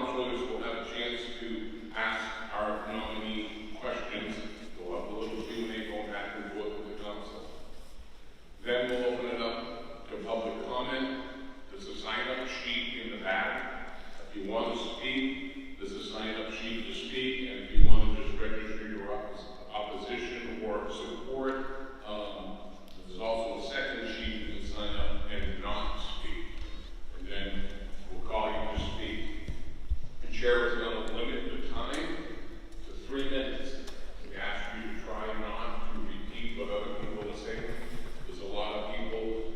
councilors will have a chance to ask our nominee questions. We'll have a little Q&A going back and forth with the council. Then we'll open it up to public comment. There's a sign-up sheet in the back. If you want to speak, there's a sign-up sheet to speak, and if you want to just register your opposition or support, there's also a second sheet you can sign up and not speak. And then we'll call you to speak. The chair is going to limit the time to 3 minutes. We ask you to try not to repeat what other people are saying. There's a lot of people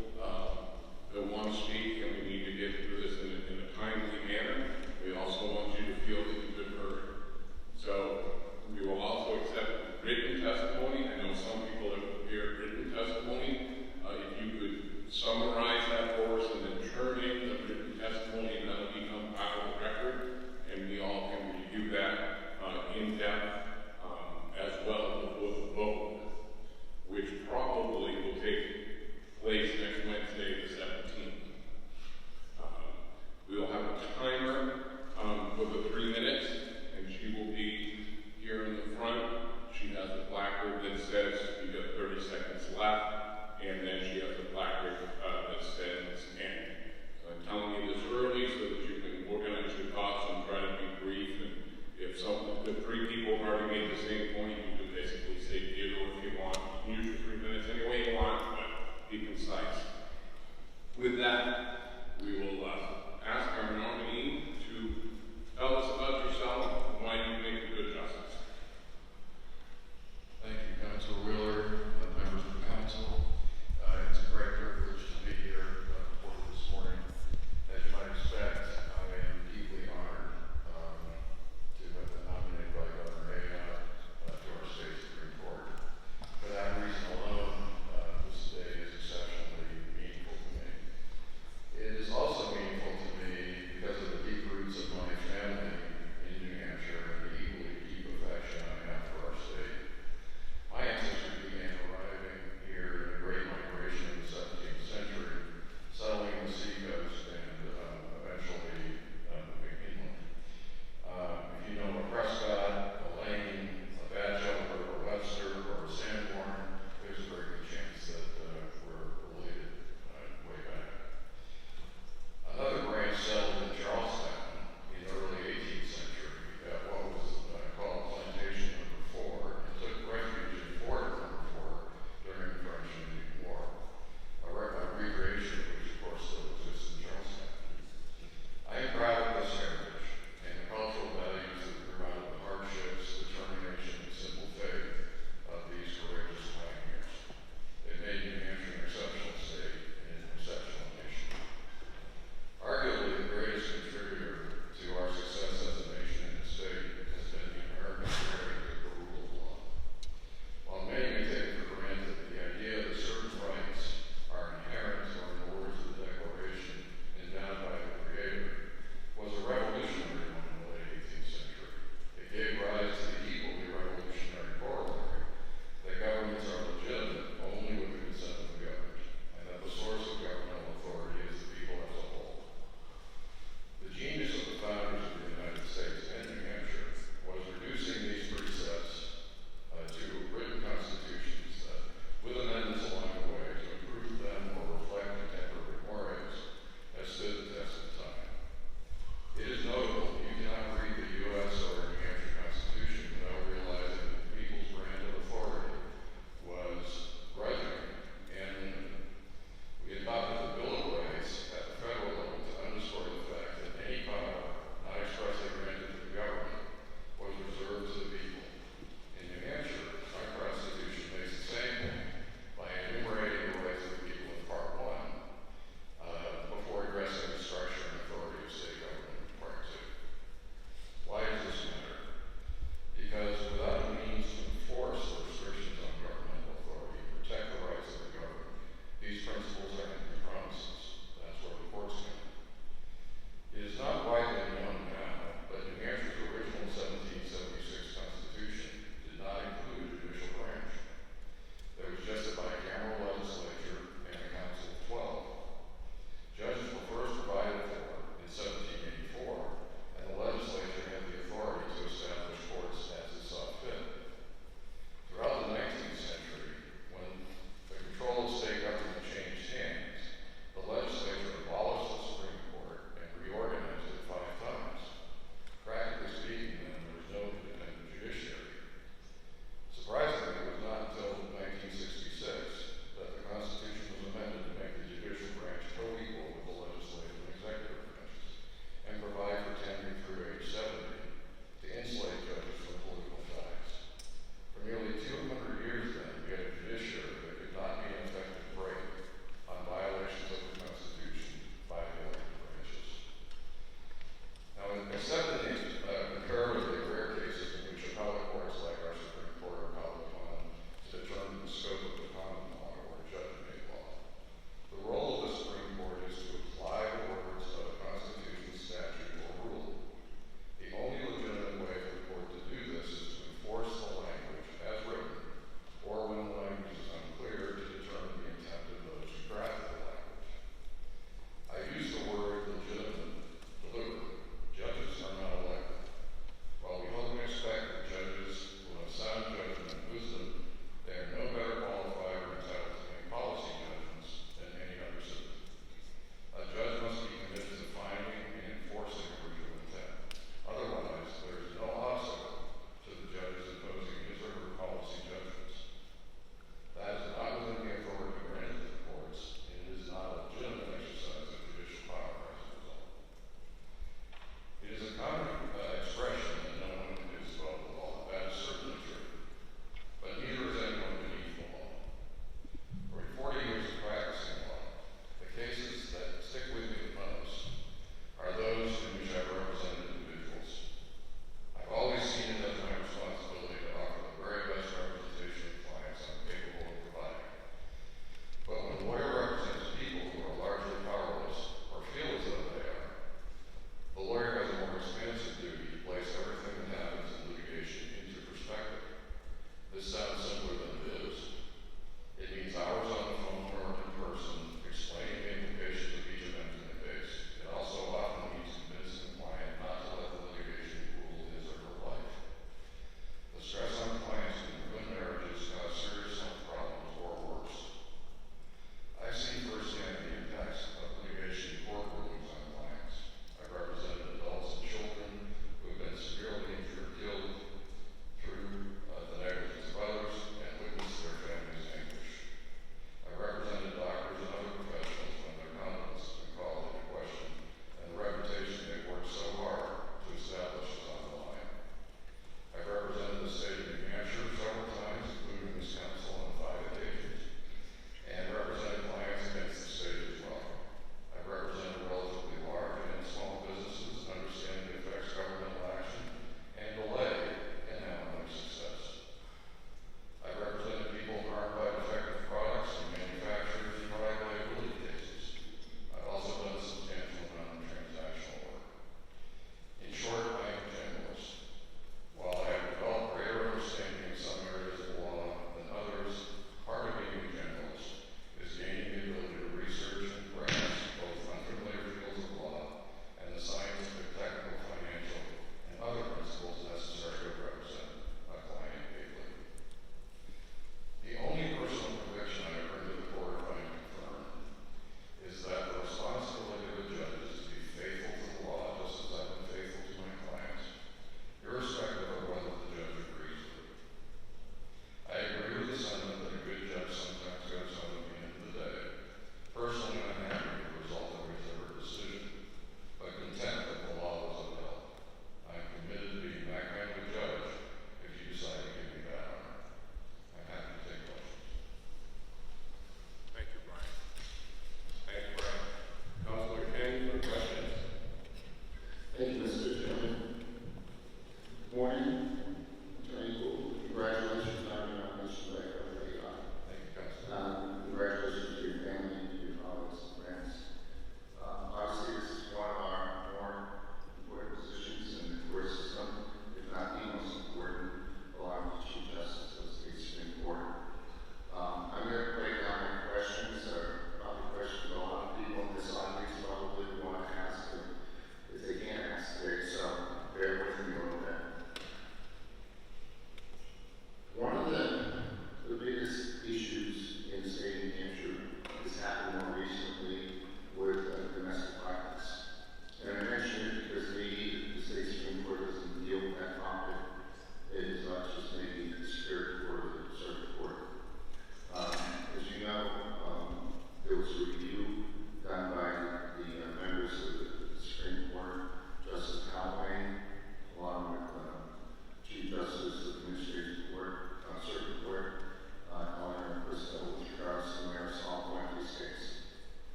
that want to speak, and we need to get through this in a timely manner. We also want you to feel that you've been heard. So we will also accept written testimony. I know some people have prepared written testimony. If you could summarize that for us and then turn in the written testimony, and that'll become part of the record, and we all can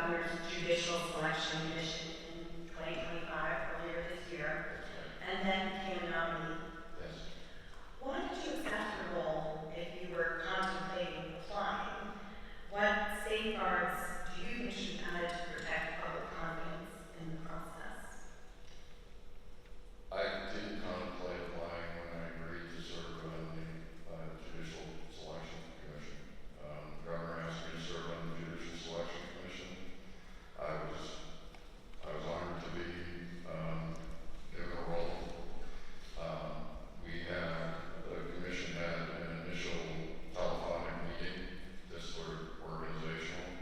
Governor's Judicial Selection Commission in 2025, earlier this year, and then became a nominee. Yes. Why did you accept the role if you were contemplating applying? What safeguards do you think should be added to protect public confidence in the process? I did contemplate applying when I agreed to serve on the Judicial Selection Commission. The governor asked me to serve on the Judicial Selection Commission. I was honored to be given a role. The commission had an initial telephonic meeting. This sort of organizational.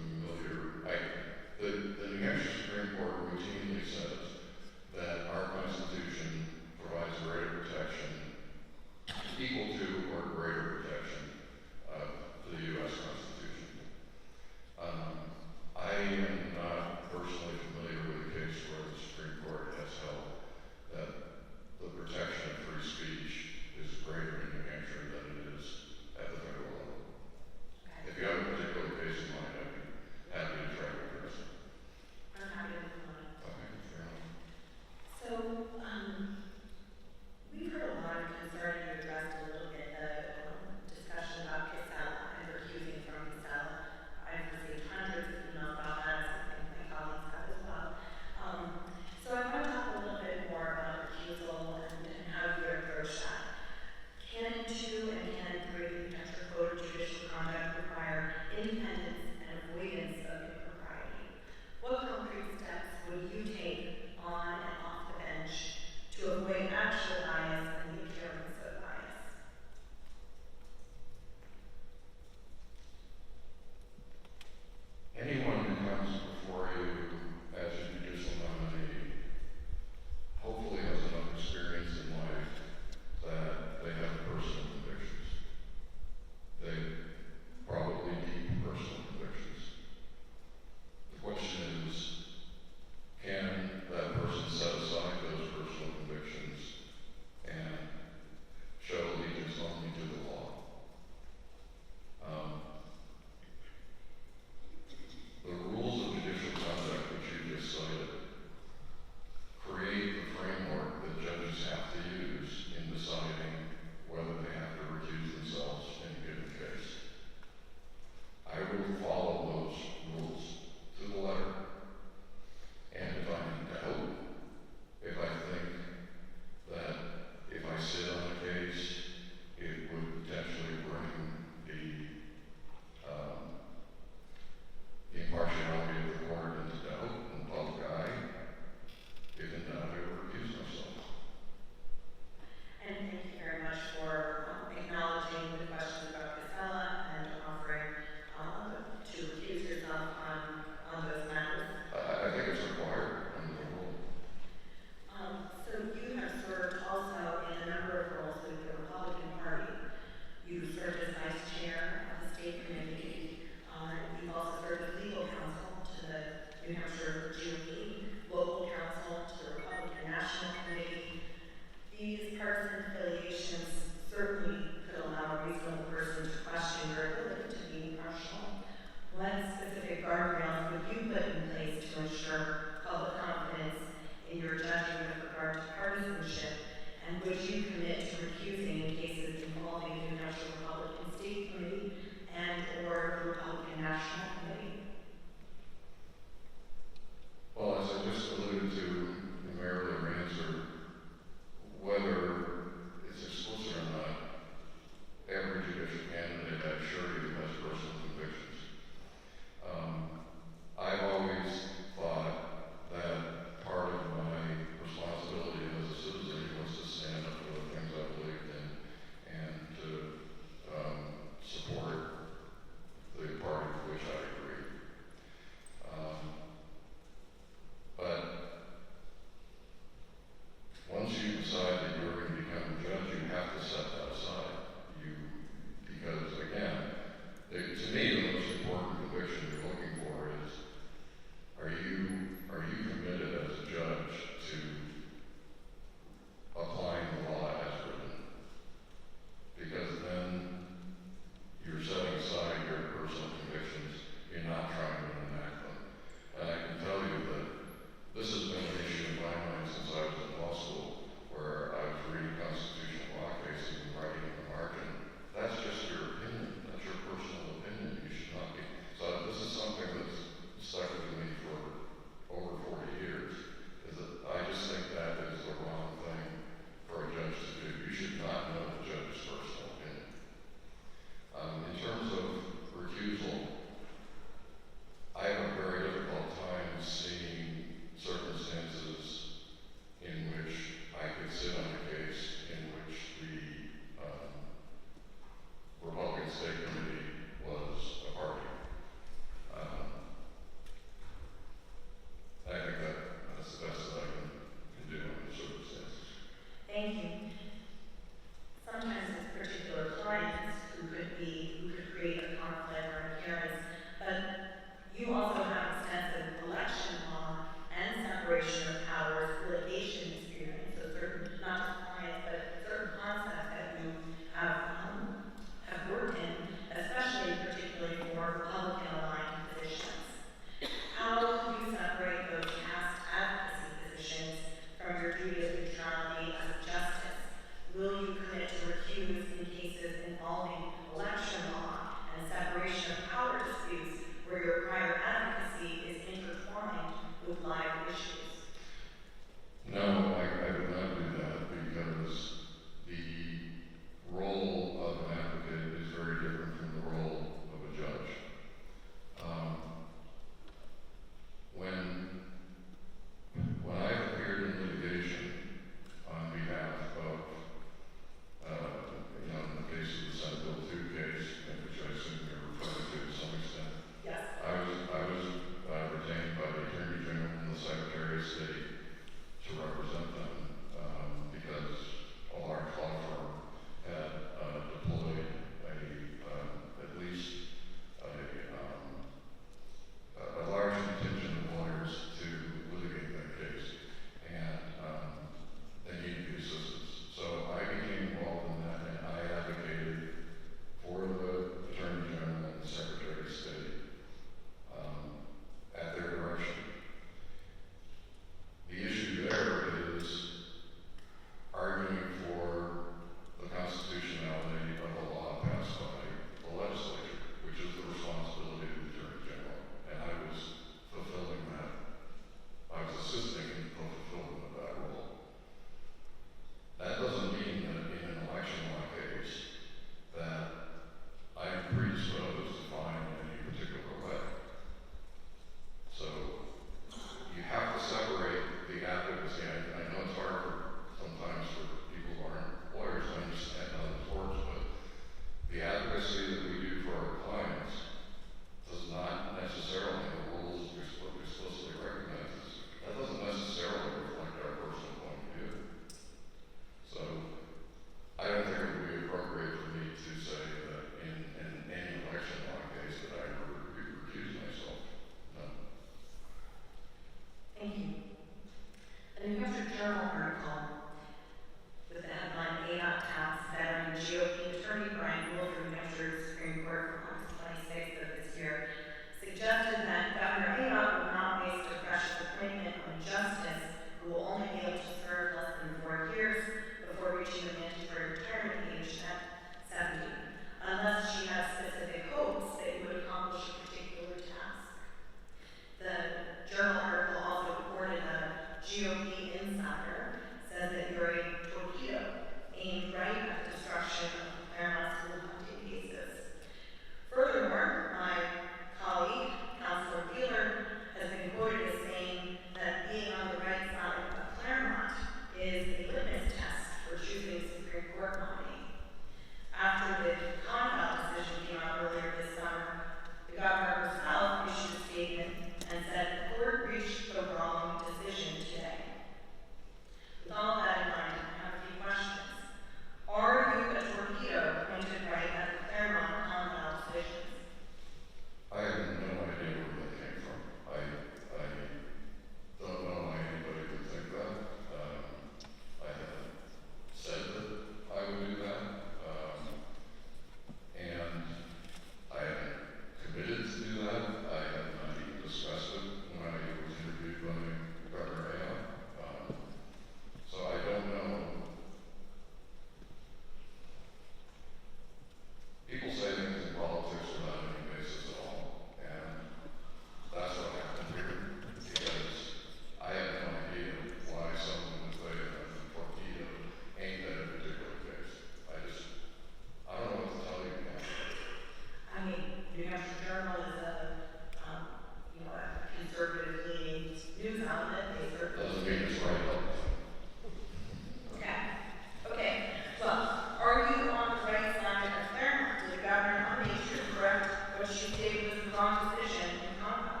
wrong decision in Concord.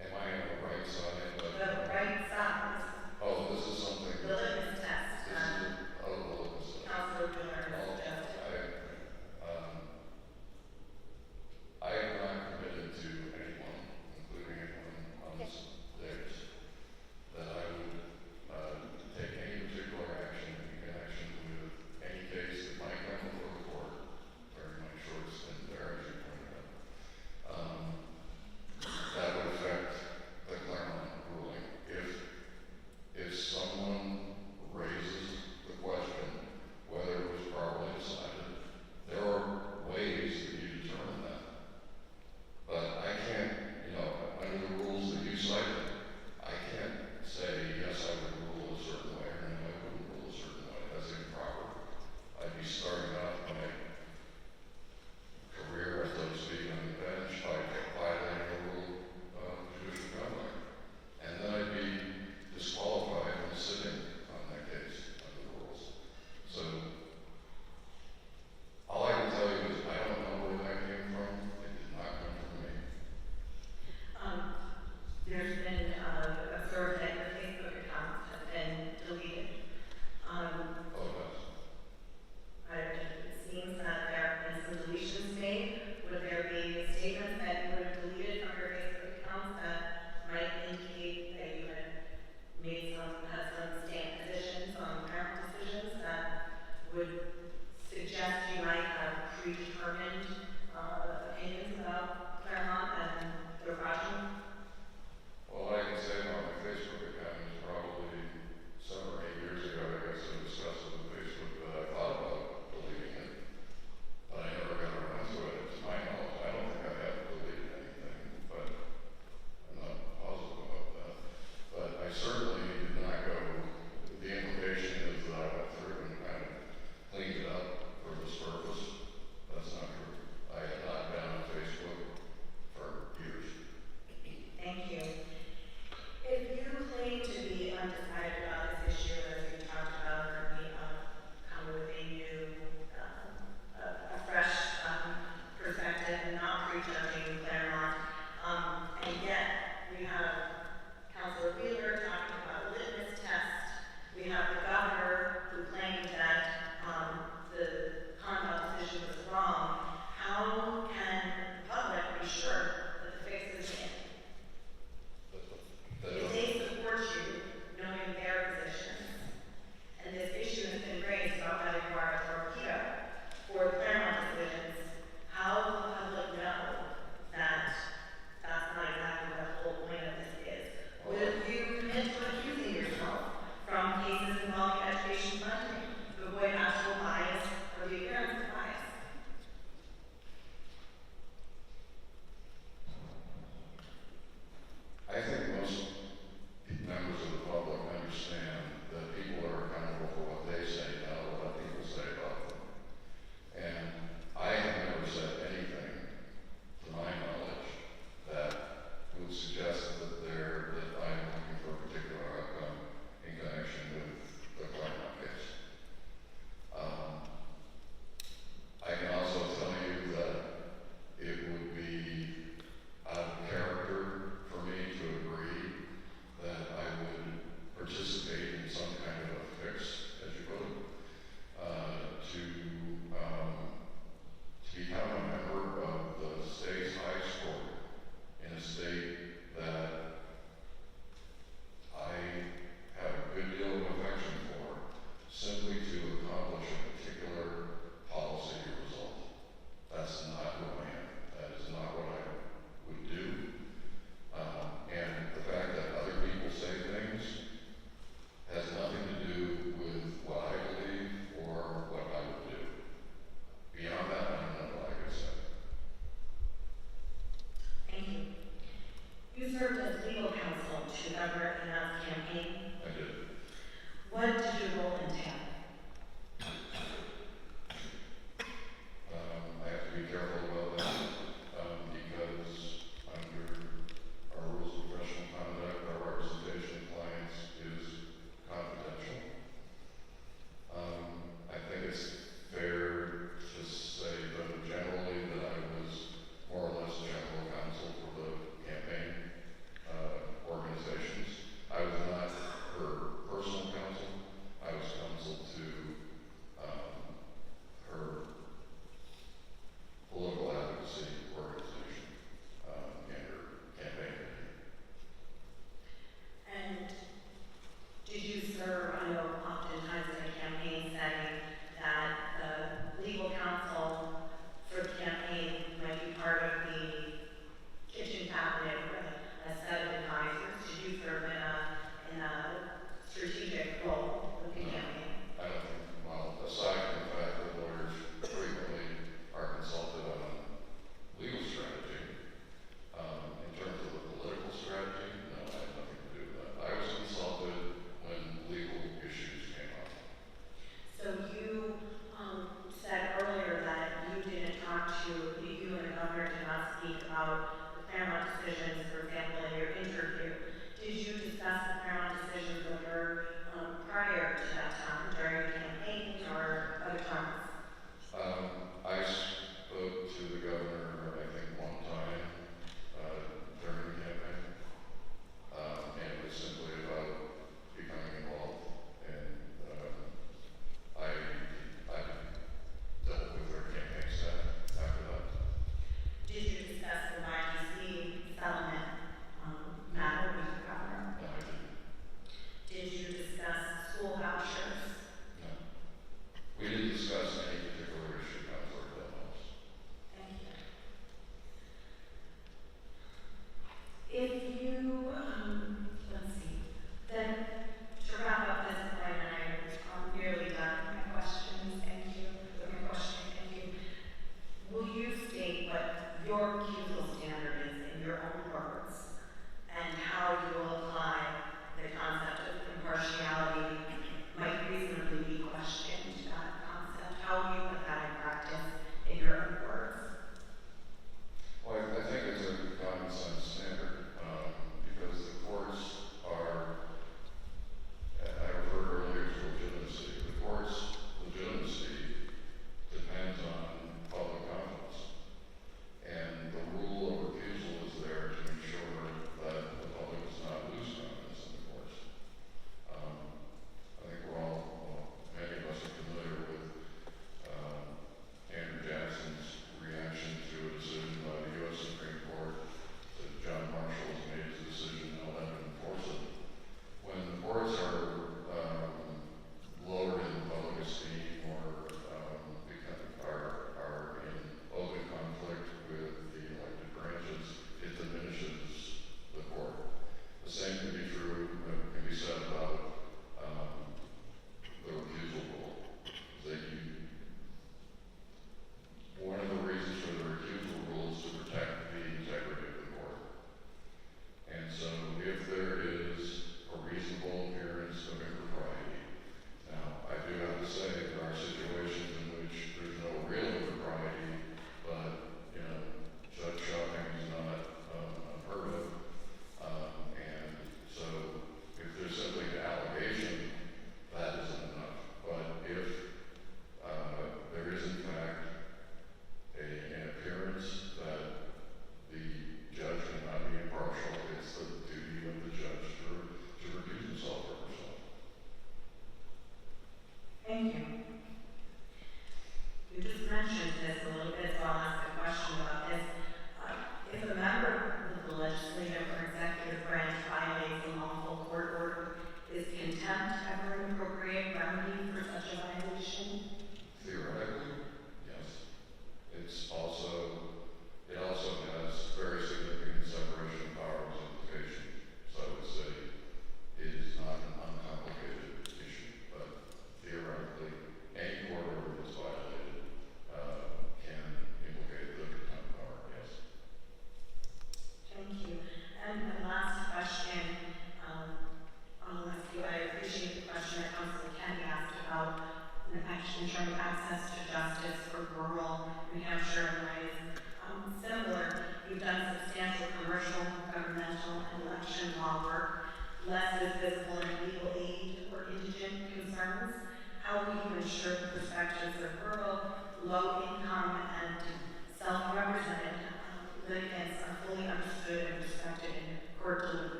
Am I on the right side? The right side, Oh, this is something. the litmus test, This is a little bit. Councilor Miller suggested. I am not committed to anyone, including anyone on this stage, that I would take any particular action in connection with any case that might come before the court during my short stint there, as you pointed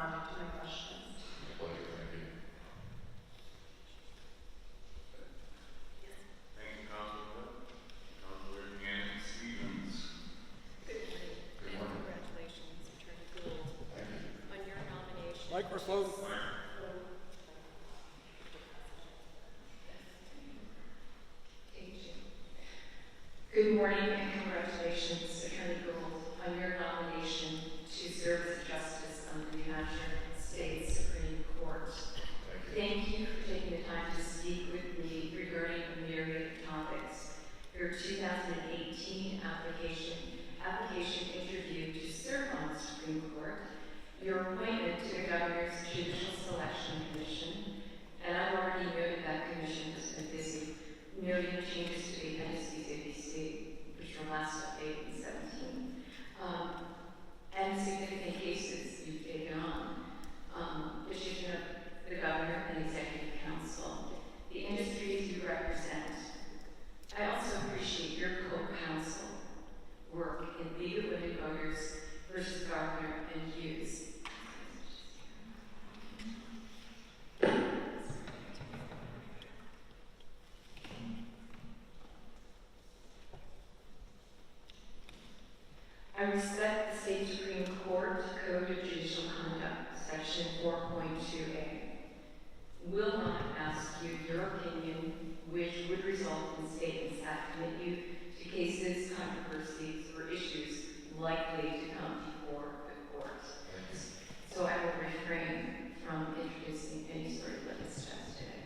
responded to my questions. Pleasure, thank you. Thank you, Councilor. Councilor Ann Stevens. Good morning. Good morning. Congratulations, Attorney Gould, Thank you. on your nomination. Microphone. Good morning and congratulations, Attorney Gould, on your nomination to serve as a justice on the New Hampshire State Supreme Court. Thank you. Thank you for taking the time to speak with me regarding a myriad of topics. Your 2018 application interview to serve on the Supreme Court, your appointment to the Governor's Judicial Selection Commission, and I've already noted that commission has been busy noting changes to the appendices of the state, which were last updated in 17, and significant cases you've taken on, petition of the Governor and Executive Council, the industries you represent. I also appreciate your co-counsel work in League of Women Voters versus Gardner and Hughes. I respect the State Supreme Court Code of Judicial Conduct, Section 4.2a. Will not ask you your opinion, which would result in statements that commit you to cases, controversies, or issues likely to come before the court. So I will refrain from introducing any sort of witness test today.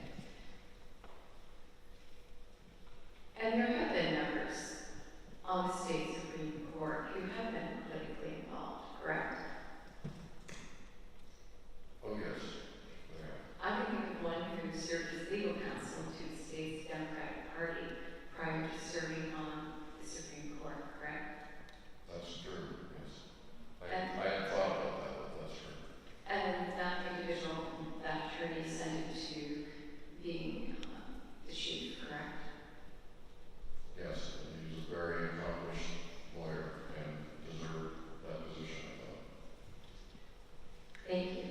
And there have been members on the State Supreme Court who have been politically involved, correct? Oh, yes. I can think of one who served as legal counsel to the state's Democratic Party prior to serving on the Supreme Court, correct? That's true, yes. I And- hadn't thought about that, but that's true. And that individual, that attorney, ascended to being the chief, correct? Yes, and he was a very accomplished lawyer and deserved that position, I thought. Thank you.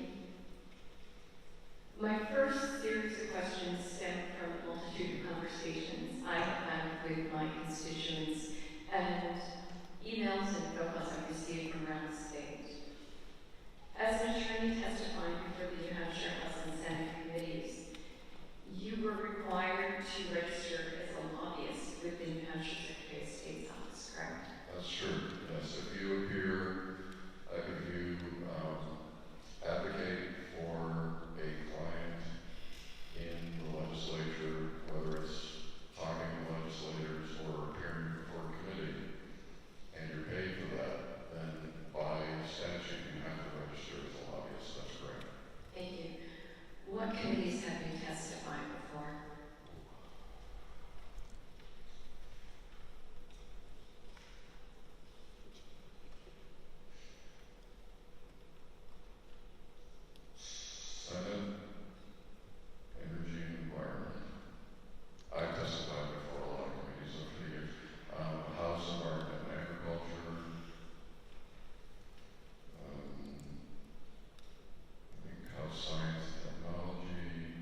My first series of questions stem from a multitude of conversations I have had with my constituents and emails and phone calls I've received from around the state. As an attorney testifying before the New Hampshire House and Senate committees, you were required to register as a lobbyist with the New Hampshire Secretary of State's office, correct? That's true, yes. If you appear, if you advocate for a client in the legislature, whether it's talking to legislators or appearing before a committee, and you're paid for that, then by statute you have to register as a lobbyist. That's correct. Thank you. What committees have you testified before? Senate, Energy and Environment. I've testified before a lot of committees over the years. House Environment and Agriculture. I think House Science and Technology.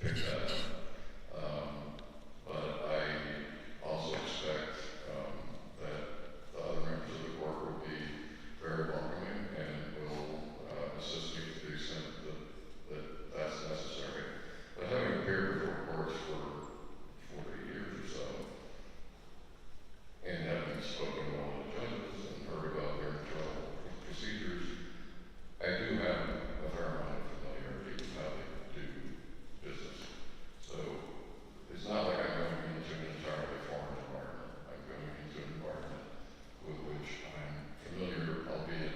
pick that up. But I also expect that the other members of the court will be very welcoming and will assist me to the extent that that's necessary. But having appeared before courts for 40 years or so, and having spoken to all the judges and heard about their internal procedures, I do have a fair amount of familiarity with how they do business. So it's not like I'm going into an entirely foreign environment. I'm going into an environment with which I'm familiar, albeit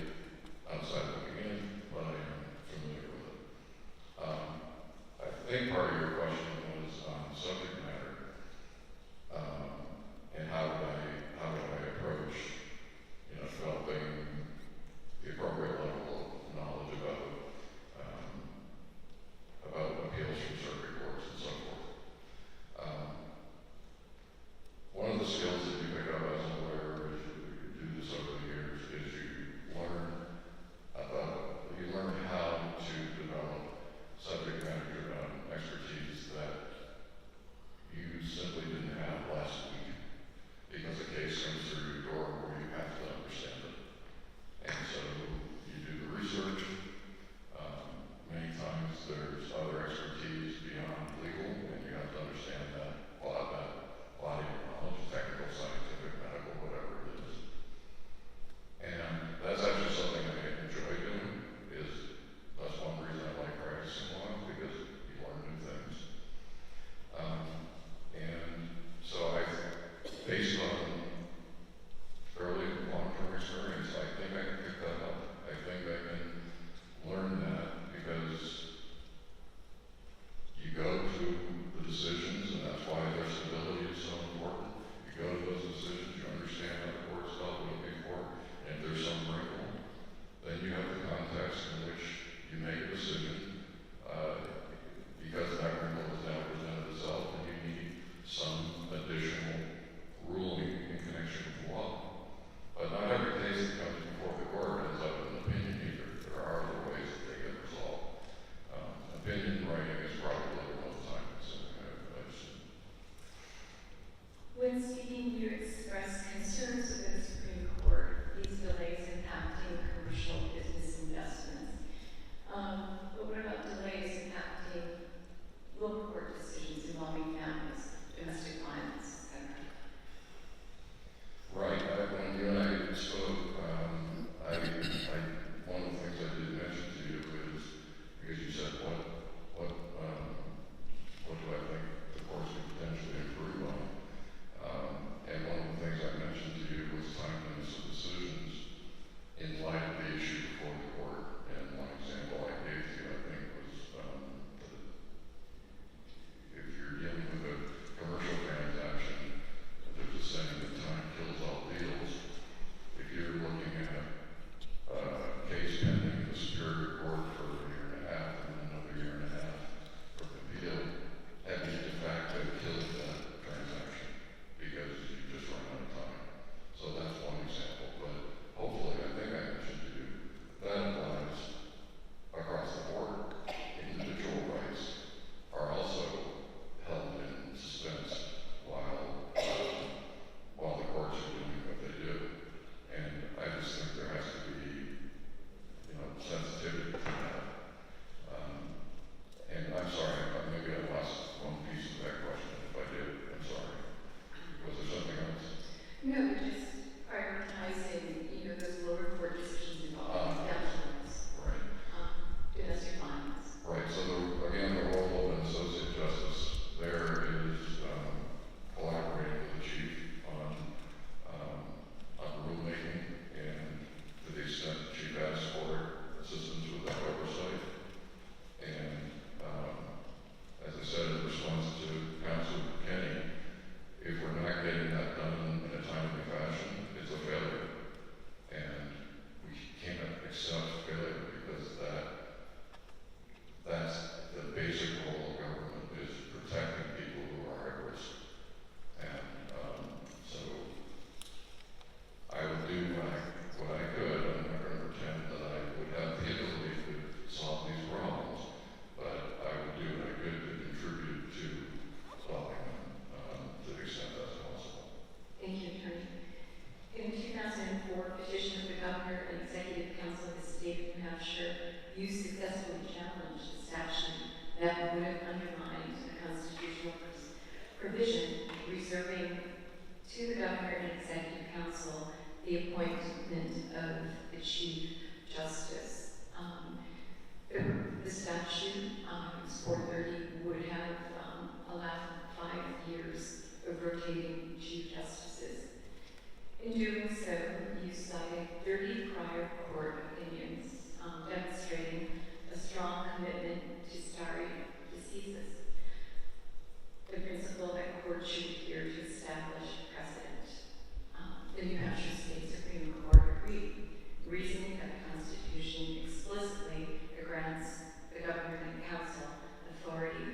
outside looking in, but I am familiar with it. I think part of your question was on subject matter, and how do I approach, developing the appropriate level of knowledge about appeals from circuit courts and so forth. One of the skills that you pick up as a lawyer as you do this over the years is you learn how to develop subject matter expertise that provision reserving to the governor and executive council the appointment of the chief justice. The statute, 430, would have allowed 5 years of rotating chief justices. In doing so, you cited 30 prior court opinions demonstrating a strong commitment to stare decisis, the principle that courts should adhere to establish precedent. The New Hampshire State Supreme Court agreed, reasoning that the Constitution explicitly grants the governor and council authority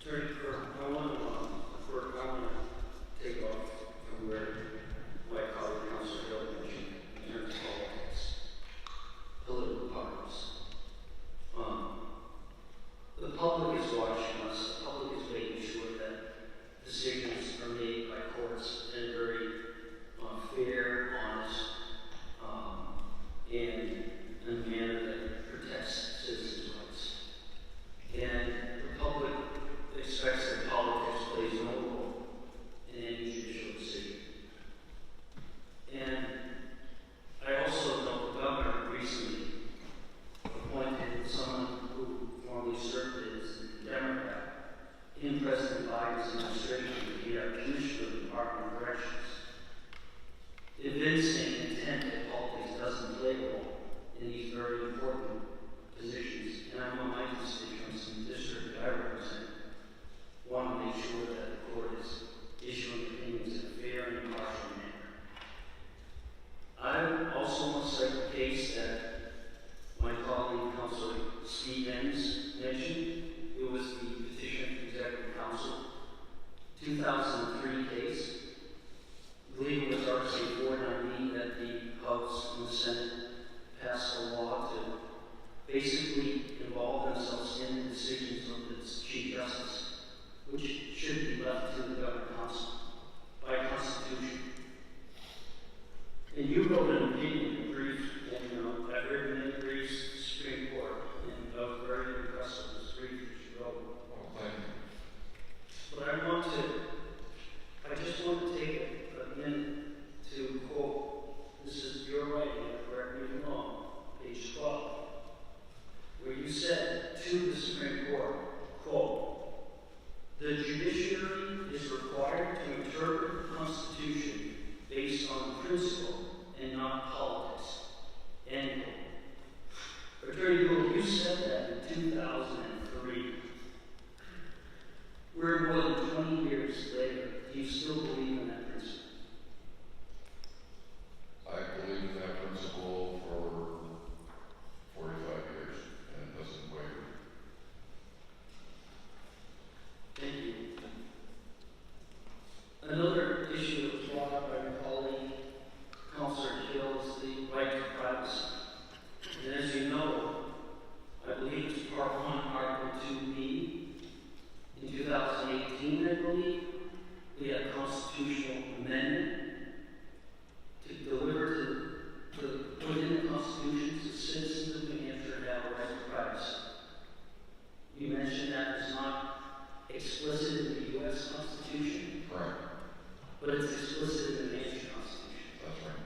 Attorney Gould, I want to take off from where my colleague Councilor Hill mentioned in terms of politics, political parties. The public is watching us. The public is making sure that decisions are made by courts in a very fair, honest, and in a manner that protects citizens' rights. And the public expects that politics plays no role in any judicial decision. And I also know the governor recently appointed someone who formerly served as a Democrat in President Biden's administration to be our Commissioner of the Department of Corrections. Evincing intent that politics doesn't play a role in these very important positions. And I know my constituents in the district that I represent want to make sure that the court is issuing opinions in a fair and impartial manner. I also want to cite the case that my colleague, Councilor Stevens, mentioned. It was the petition for Executive Council 2003 case. I believe it was RC 490 that the House and the Senate passed a law to basically involve themselves in the decisions of its Chief Justice, which should be left to the Governing Council by Constitution. And you wrote an opinion brief, and I've read many briefs to the Supreme Court, and I was very impressed with this brief that you wrote. Oh, thank you. But I just want to take a minute to quote, this is your writing, correct me if I'm wrong, page 12, where you said to the Supreme Court, quote, "The judiciary is required to interpret the Constitution based on principle and not politics." End quote. Attorney Gould, you said that in 2003. We're more than 20 years later. Do you still believe in that principle? I believe in that principle for 45 years, and it doesn't waver. Thank you. Another issue that was brought up by my colleague, Councilor Hill, is the right to privacy. And as you know, I believe it's Part 1, Article 2B. In 2018, I believe, we had a constitutional amendment to deliver to put in the Constitution to citizens of New Hampshire have a right to privacy. You mentioned that it's not explicit in the U.S. Constitution, Right. but it's explicit in the New Hampshire Constitution. That's right.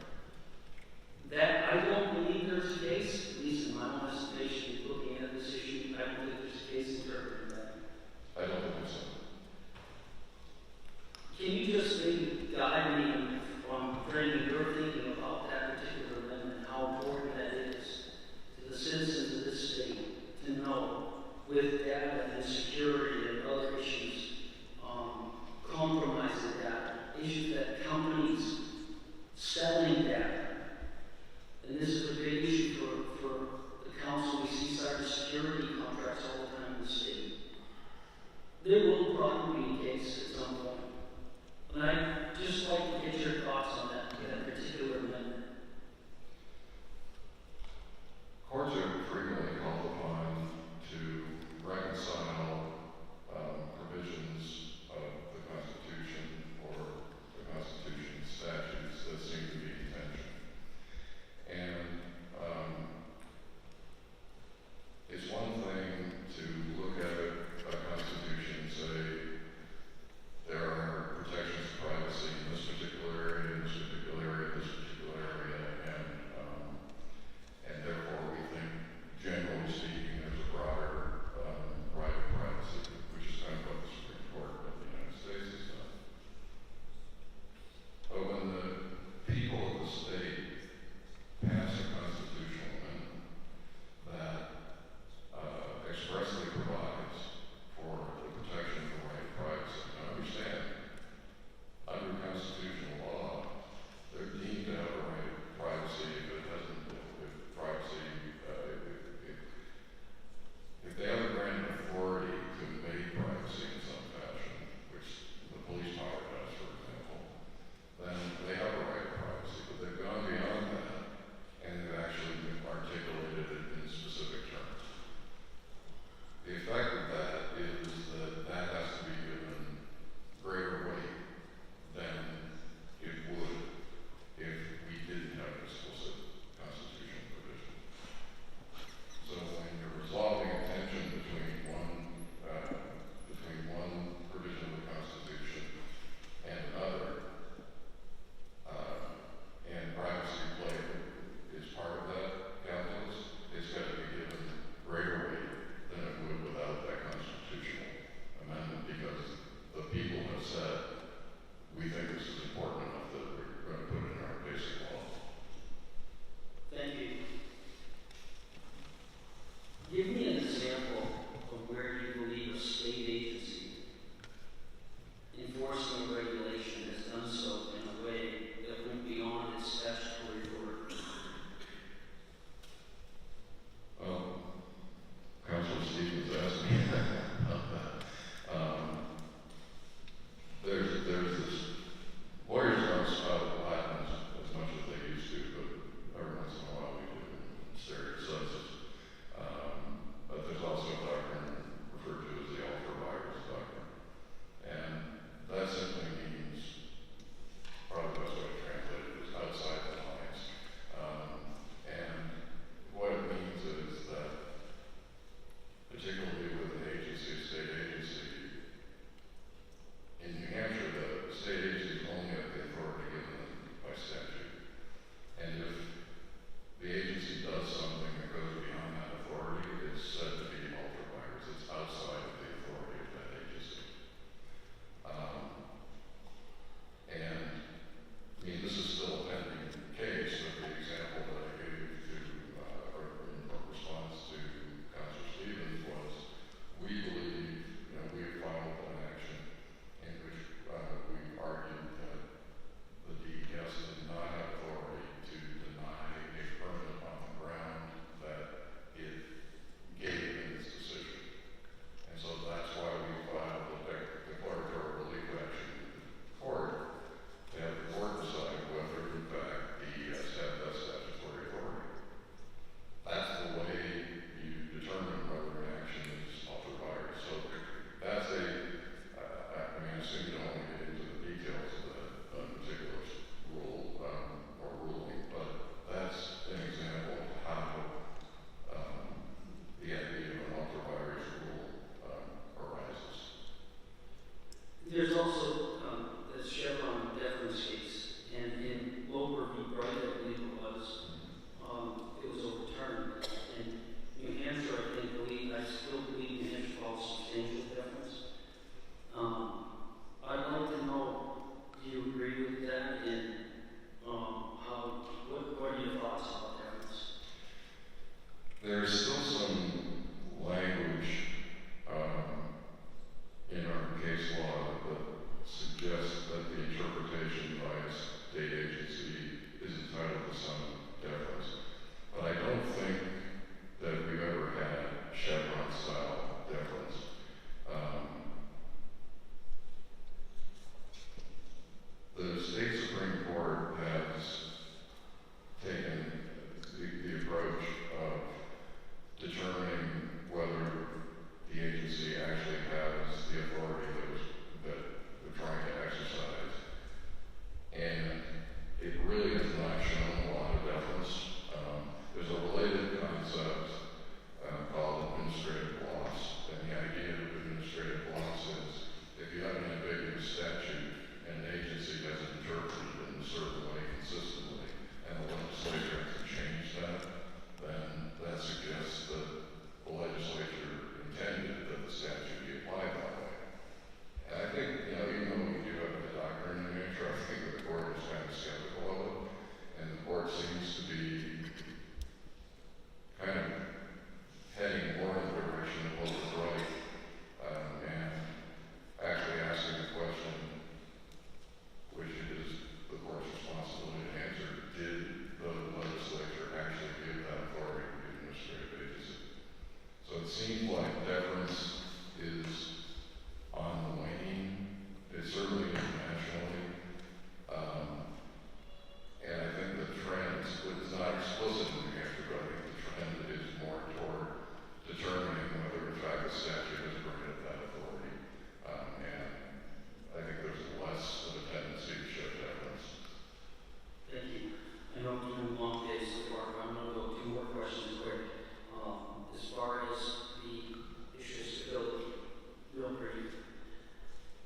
That I don't believe there's a case, at least in my own estimation, looking at this issue, I don't believe there's a case interpreting that. I don't think so. Can you just maybe guide me on framing your thinking about that particular amendment, how important that is to the citizens of this state to know with data and security and other issues, compromising data, issues that companies selling data. And this is a big issue for the council. We see cybersecurity contracts all the time in the state. There will probably be a case at some point. And I'd just like to get your thoughts on that particular amendment. Courts are frequently called upon to reconcile provisions of the Constitution or the Constitution statutes that seem to be in tension. And it's one thing to look at a Constitution and say there are protections of privacy in this particular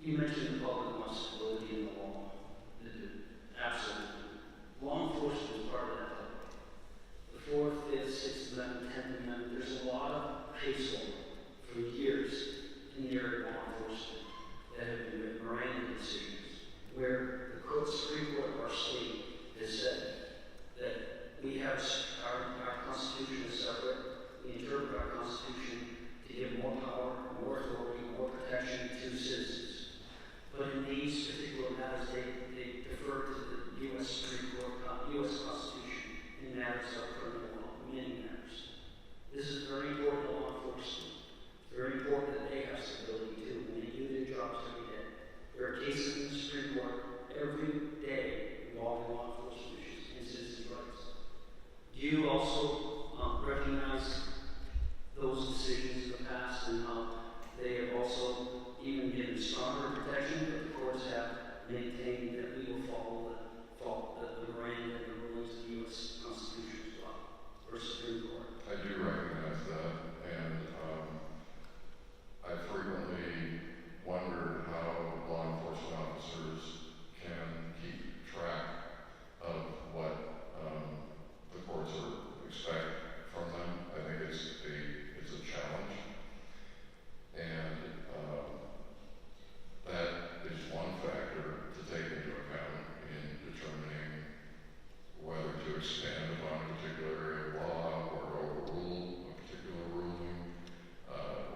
You mentioned the public wants stability in the law. Absolutely. Law enforcement is part of that public. The 4th, 5th, 6th Amendment, 10th Amendment, there's a lot of case law for years in the area of law enforcement that have been written, Miranda decisions, where the Supreme Court of our state has said that we have our Constitution is separate. We interpret our Constitution to give more power, more authority, more protection to citizens. But in these particular matters, they defer to the U.S. Supreme Court, U.S. Constitution in matters of criminal law, many matters. This is very important to law enforcement. It's very important that they have stability too, when they do their jobs every day. There are cases in the Supreme Court every day involving law enforcement issues and citizens' rights. Do you also recognize those decisions in the past and how they have also even given stronger protection, but the courts have maintained that we will follow the Miranda and the rulings of the U.S. Constitution as well, or Supreme Court? I do recognize that, and I frequently wonder how law enforcement officers can keep track of what the courts expect from them. I think it's a challenge, and that is one factor to take into account in determining whether to expand upon a particular area of law or overrule a particular ruling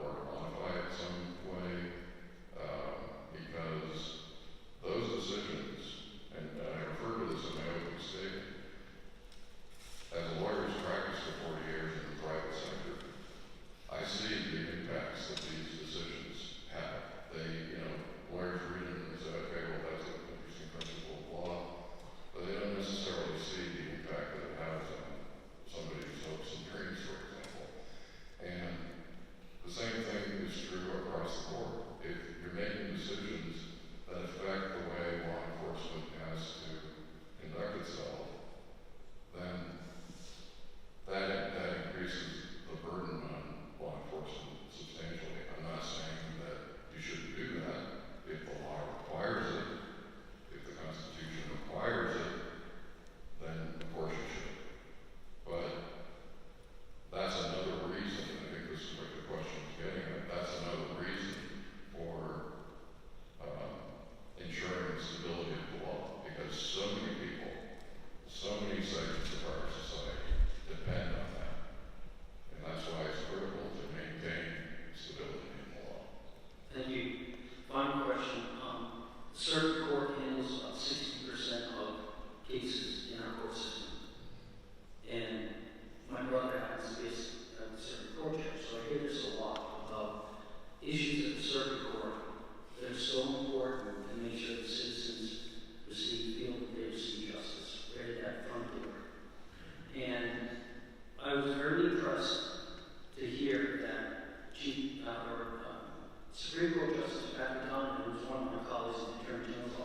or modify it some way, because those decisions, and I refer to this in my opening statement, as a lawyer who's practiced for 40 years in the private sector, I see the impacts that these decisions have. Lawyers read them and say, okay, well, that's an interesting principle of law, but they don't necessarily see the impact that it has on somebody's hopes and dreams, for example. And the same thing is true across the board. If you're making decisions that affect the way law enforcement has to conduct itself, then that increases the burden on law enforcement substantially. I'm not saying that you shouldn't do that if the law requires it. If the Constitution requires it, then of course you should. But that's another reason, I think this is what the question is getting at, that's another reason for ensuring the stability of the law, because so many people, so many segments of our society depend on that. And that's why it's critical to maintain stability in the law. Thank you. Final question. The circuit court handles about 60% of cases in our court system. And my brother happens to be a circuit court judge, so I hear this a lot about issues at the circuit court that are so important to make sure the citizens feel that they receive justice right at that front door. And I was very impressed to hear that Supreme Court Justice Bethlehem, who was one of my colleagues in the Attorney General's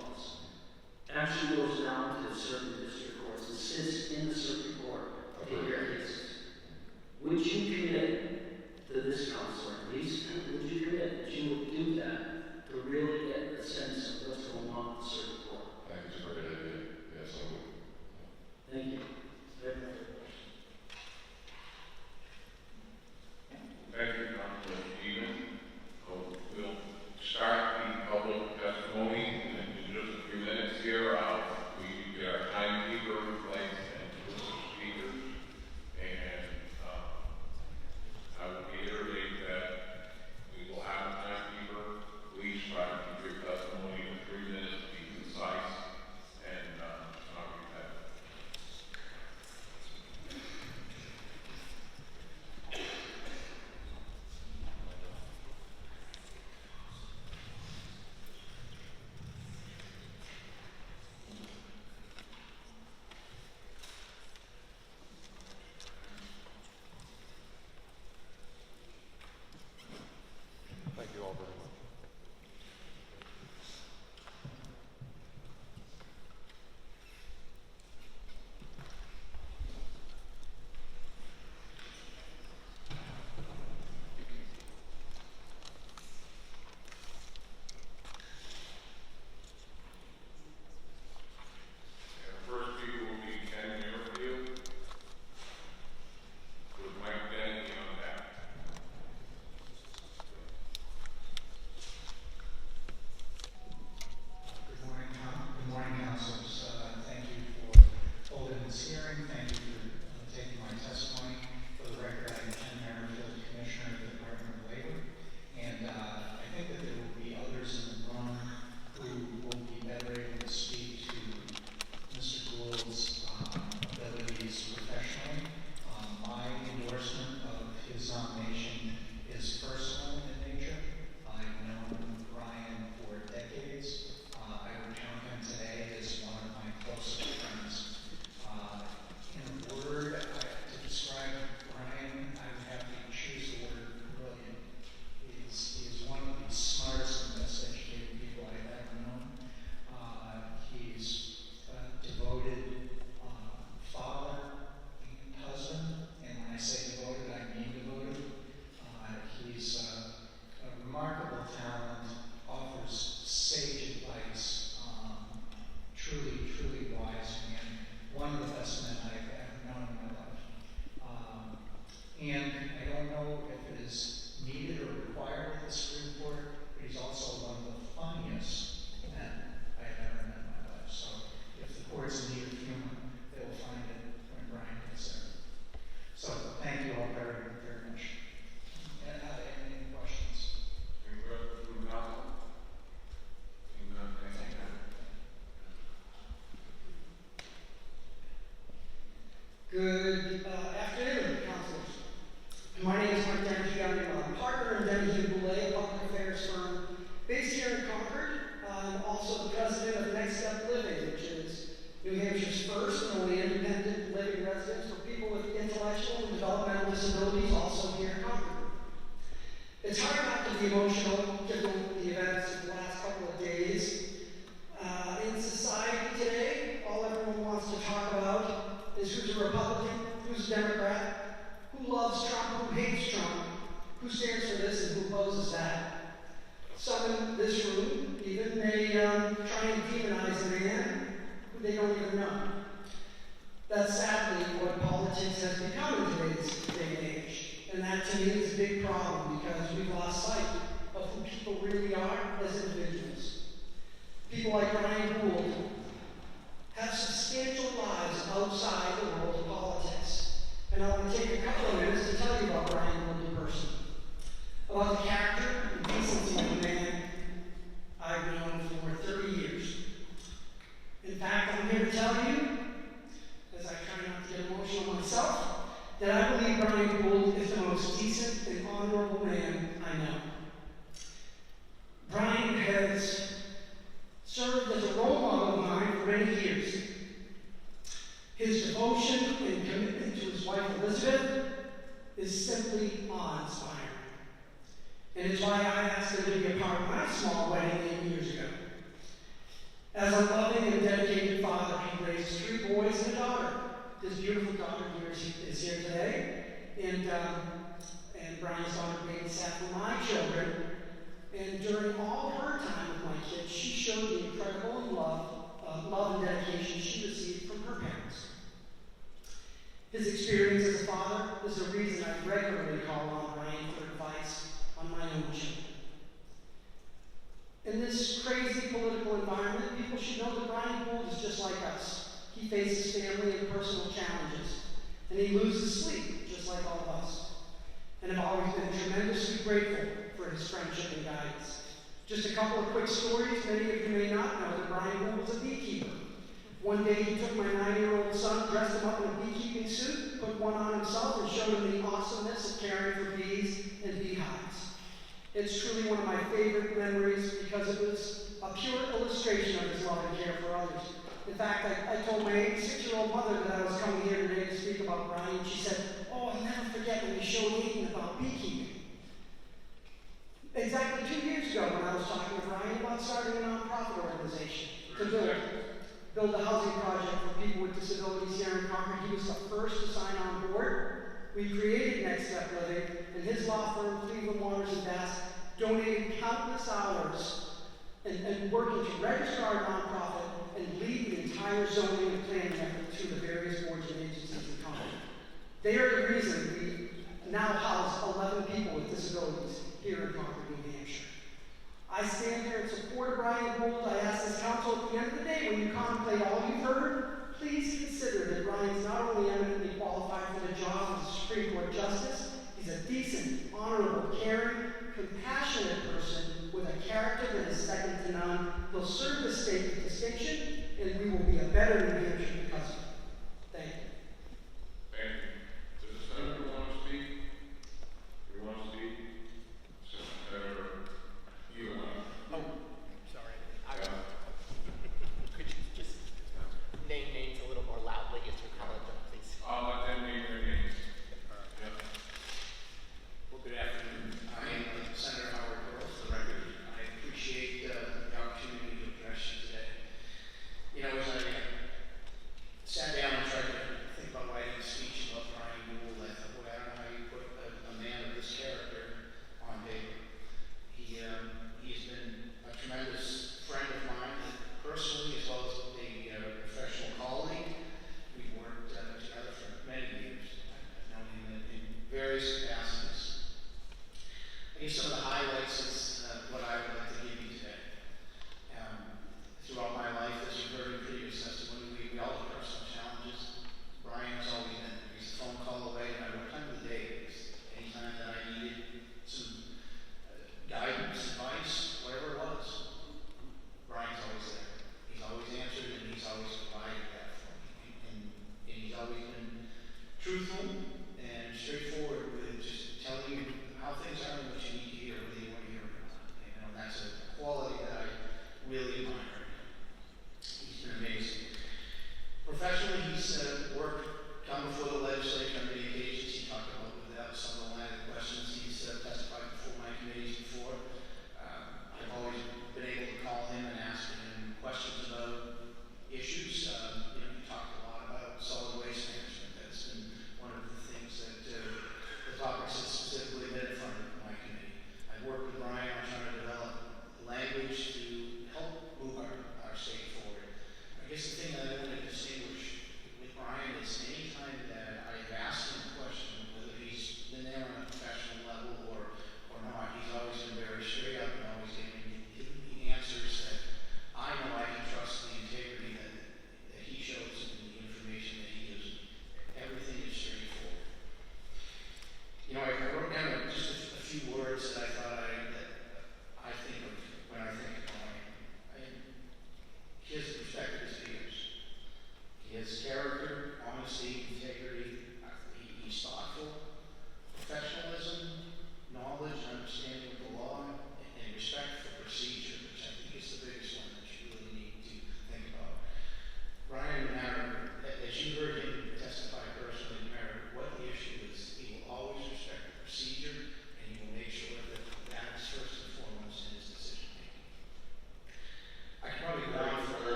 pretty emotional given the events of the last couple of days. In society today, all everyone wants to talk about is who's a Republican, who's a Democrat, who loves Trump, who hates Trump, who stands for this and who opposes that. Some in this room even may try and demonize a man who they don't even know. That's sadly what politics has become in today's day and age. And that to me is a big problem because we've lost sight of who people really are as individuals. People like Bryan Gould have substantial lives outside the world of politics. And I want to take a couple of minutes to tell you about Bryan Gould in person. About the character and decency of a man I've known for 30 years. In fact, I'm here to tell you, as I try not to get emotional myself, that I believe Bryan Gould is the most decent and honorable man I know. Bryan has served as a role model of mine for many years. His devotion and commitment to his wife Elizabeth is simply awe-inspiring. And it's why I asked him to be a part of my small wedding 8 years ago. As a loving and dedicated father, he raised 3 boys and a daughter. His beautiful daughter here is here today, and Bryan's daughter babysat for my children. And during all her time with my kids, she showed the incredible love and dedication she received from her parents. His experience as a father is the reason I regularly call on Bryan for advice on my own children. In this crazy political environment, people should know that Bryan Gould is just like us. He faces family and personal challenges, and he loses sleep, just like all of us. And I've always been tremendously grateful for his friendship and guidance. Just a couple of quick stories. Many of you may not know that Bryan Gould was a beekeeper. One day he took my 9-year-old son, dressed him up in a beekeeping suit, put one on himself, and showed him the awesomeness of caring for bees and beehives. It's truly one of my favorite memories because it was a pure illustration of his love and care for others. In fact, I told my 86-year-old mother that I was coming here today to speak about Bryan. She said, "Oh, I'll never forget when you showed Aiden about beekeeping." Exactly 2 years ago when I was talking to Bryan about starting a nonprofit organization to build a housing project for people with disabilities here in Concord. He was the first to sign on board. We created Next Step Living, and his law firm, Cleveland Waters and Bass, donated countless hours and working to register our nonprofit and lead the entire zoning and planning effort to the various boards and agencies in Concord. They are the reason we now house 11 people with disabilities here in Concord, New Hampshire. I stand here in support of Bryan Gould. I ask this council at the end of the day, when you contemplate all you've heard, please consider that Bryan's not only eminently qualified for the job of Supreme Court Justice, he's a decent, honorable, caring, compassionate person with a character that is second to none. He'll serve the state with distinction, and we will be a better New Hampshire because of it. Thank you. Thank you. Does the senator want to speak? Do you want to speak? Senator, you want to? Oh, sorry. Yeah. Could you just name names a little more loudly as you're calling them, please? I'll let them name their names. Yeah. Well, good afternoon. I am Senator Howard Burrow, for the record. I appreciate the opportunity to address you today. You know, as I sat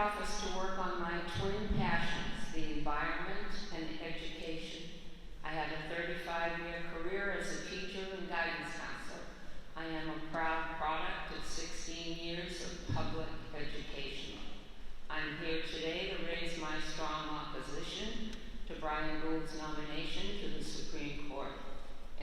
office to work on my twin passions, the environment and education. I had a 35-year career as a teacher and guidance counselor. I am a proud product of 16 years of public education. I'm here today to raise my strong opposition to Bryan Gould's nomination to the Supreme Court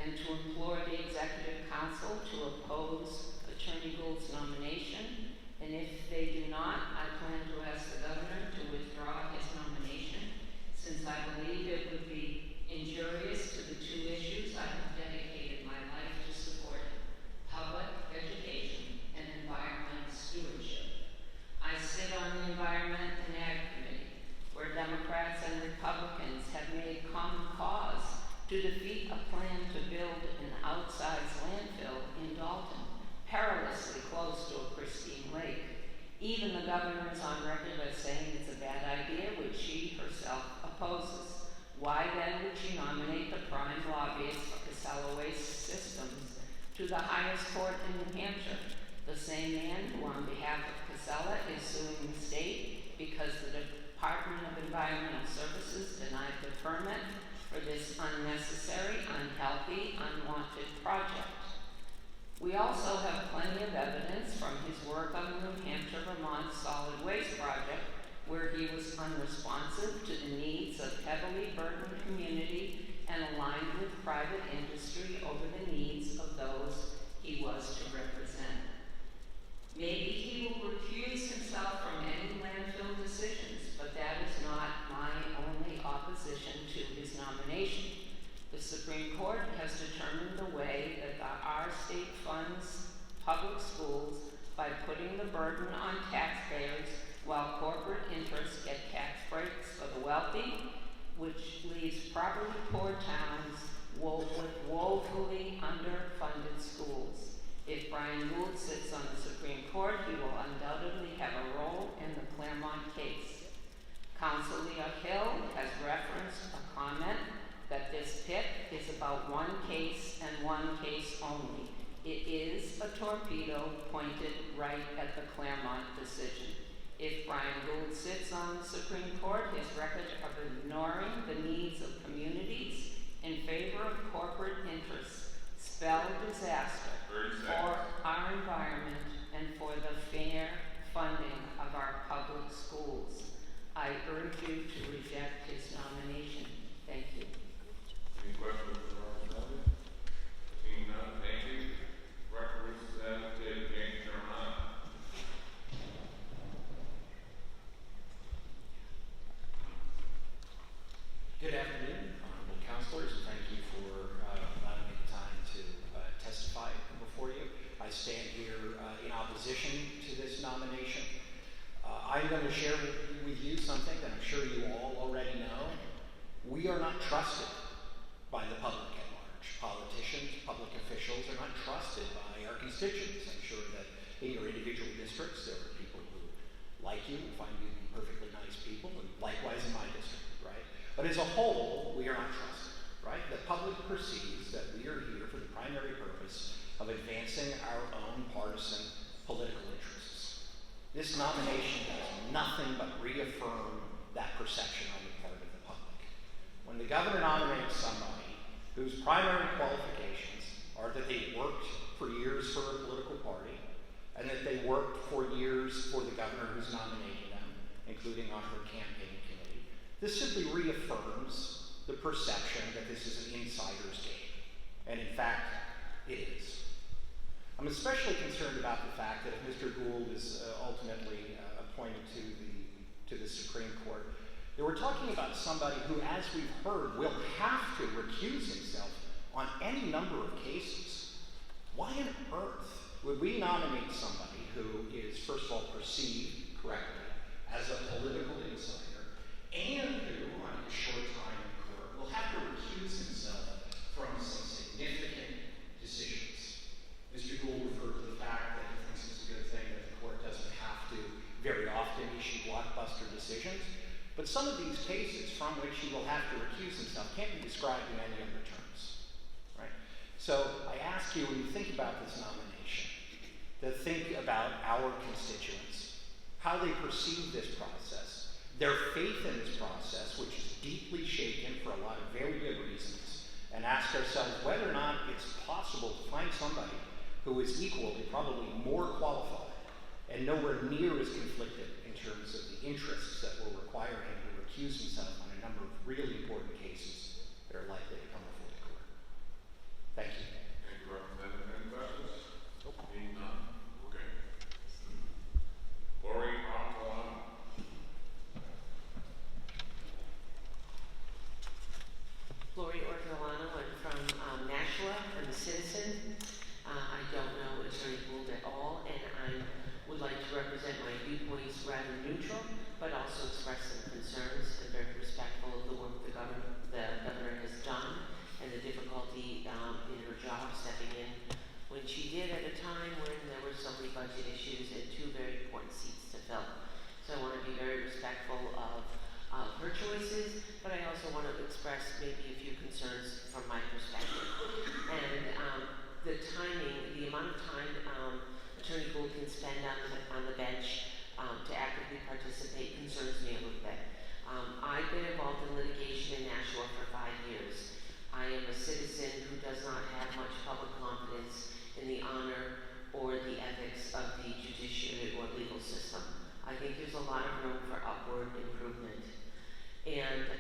and to implore the Executive Council to oppose Attorney Gould's nomination, and if they do not, I plan to ask the Governor to withdraw his nomination, since I believe it would be injurious to the two issues I have dedicated my life to supporting: public education and environmental stewardship. I sit on the Environment and Ag Committee, where Democrats and Republicans have made common cause to defeat a plan to build an outsized landfill in Dalton, perilously close to a pristine lake. Even the governor is on record as saying it's a bad idea, which she herself opposes. Why then would she nominate the prime lobbyist for Casella Waste Systems to the highest court in New Hampshire? The same man who, on behalf of Casella, is suing the state because the Department of Environmental Services denied the permit for this unnecessary, unhealthy, unwanted project. We also have plenty of evidence from his work on the New Hampshire-Vermont Solid Waste Project, where he was unresponsive to the needs of heavily burdened community and aligned with private industry over the needs of those he was to represent. Maybe he will recuse himself from any landfill decisions, but that is not my only opposition to his nomination. The Supreme Court has determined the way that our state funds public schools by putting the burden on taxpayers while corporate interests get tax breaks for the wealthy, which leaves properly poor towns with woefully underfunded schools. If Bryan Gould sits on the Supreme Court, he will undoubtedly have a role in the Claremont case. Counsel Leah Hill has referenced a comment that this pit is about one case and one case only. It is a torpedo pointed right at the Claremont decision. If Bryan Gould sits on the Supreme Court, his record of ignoring the needs of communities in favor of corporate interests spell disaster for our environment and for the fair funding of our public schools. I urge you to reject his nomination. Thank you. Any questions for Representative? Seeing none, thank you. Representative James Sherman. Good afternoon, honorable councilors, and thank you for allowing me the time to testify before you. I stand here in opposition to this nomination. I'm going to share with you something that I'm sure you all already know. We are not trusted by the public at large. Politicians, public officials are not trusted by our constituents. I'm sure that in your individual districts there are people who like you and find you to be perfectly nice people, and likewise in my district, right? But as a whole, we are not trusted, right? The public perceives that we are here for the primary purpose of advancing our own partisan political interests. This nomination does nothing but reaffirm that perception on the part of the public. When the governor nominates somebody whose primary qualifications are that they worked for years for a political party and that they worked for years for the governor who's nominating them, including on her campaign committee, this simply reaffirms the perception that this is an insider's game. And in fact, it is. I'm especially concerned about the fact that if Mr. Gould is ultimately appointed to the Supreme Court, that we're talking about somebody who, as we've heard, will have to recuse himself on any number of cases. Why on earth would we nominate somebody who is, first of all, perceived correctly as a political insider, and who, on his short time in court, will have to recuse himself from some significant decisions? Mr. Gould referred to the fact that he thinks it's a good thing that the court doesn't have to very often issue blockbuster decisions, but some of these cases from which he will have to recuse himself can't be described in any other terms, right? So I ask you, when you think about this nomination, to think about our constituents. how they perceive this process, their faith in this process, which is deeply shaken for a lot of very good reasons, and ask ourselves whether or not it's possible to find somebody who is equally, probably more qualified, and nowhere near as conflicted in terms of the interests that will require him to recuse himself on a number of really important cases that are likely to come before the court. Thank you. Thank you, Representative. Any questions? Being none. Okay. Lori Occolano. Lori Ortolano, I'm from Nashua. I'm a citizen. I don't know Attorney Gould at all, and I would like to represent my viewpoints rather neutral, but also express some concerns and very respectful of the work the governor has done and the difficulty in her job stepping in when she did at a time when there were so many budget issues and two very important seats to fill. So I want to be very respectful of her choices, but I also want to express maybe a few concerns from my perspective. And the timing, the amount of time Attorney Gould can spend on the bench to actively participate concerns me a little bit. I've been involved in litigation in Nashua for 5 years. I am a citizen who does not have much public confidence in the honor or the ethics of the judiciary or legal system. I think there's a lot of room for upward improvement. And,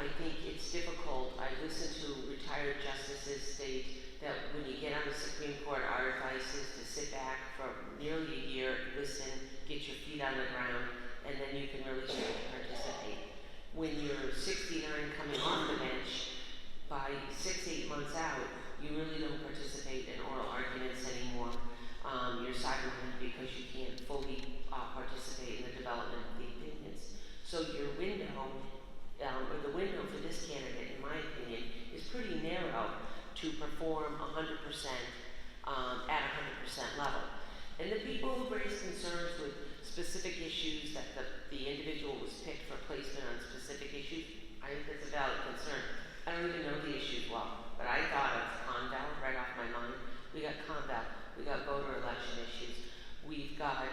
I think it's difficult. I listen to retired justices state that when you get on the Supreme Court, our advice is to sit back for nearly a year, listen, get your feet on the ground, and then you can really start to participate. When you're 69 coming off the bench, by 6-8 months out, you really don't participate in oral arguments anymore. You're sidelined because you can't fully participate in the development of the opinions. So your window, or the window for this candidate, in my opinion, is pretty narrow to perform 100% at 100% level. And the people who raise concerns with specific issues that the individual was picked for placement on specific issues, I think that's a valid concern. I don't even know the issues well, but I thought of Conval right off my mind. We got Conval, we got voter election issues, we've got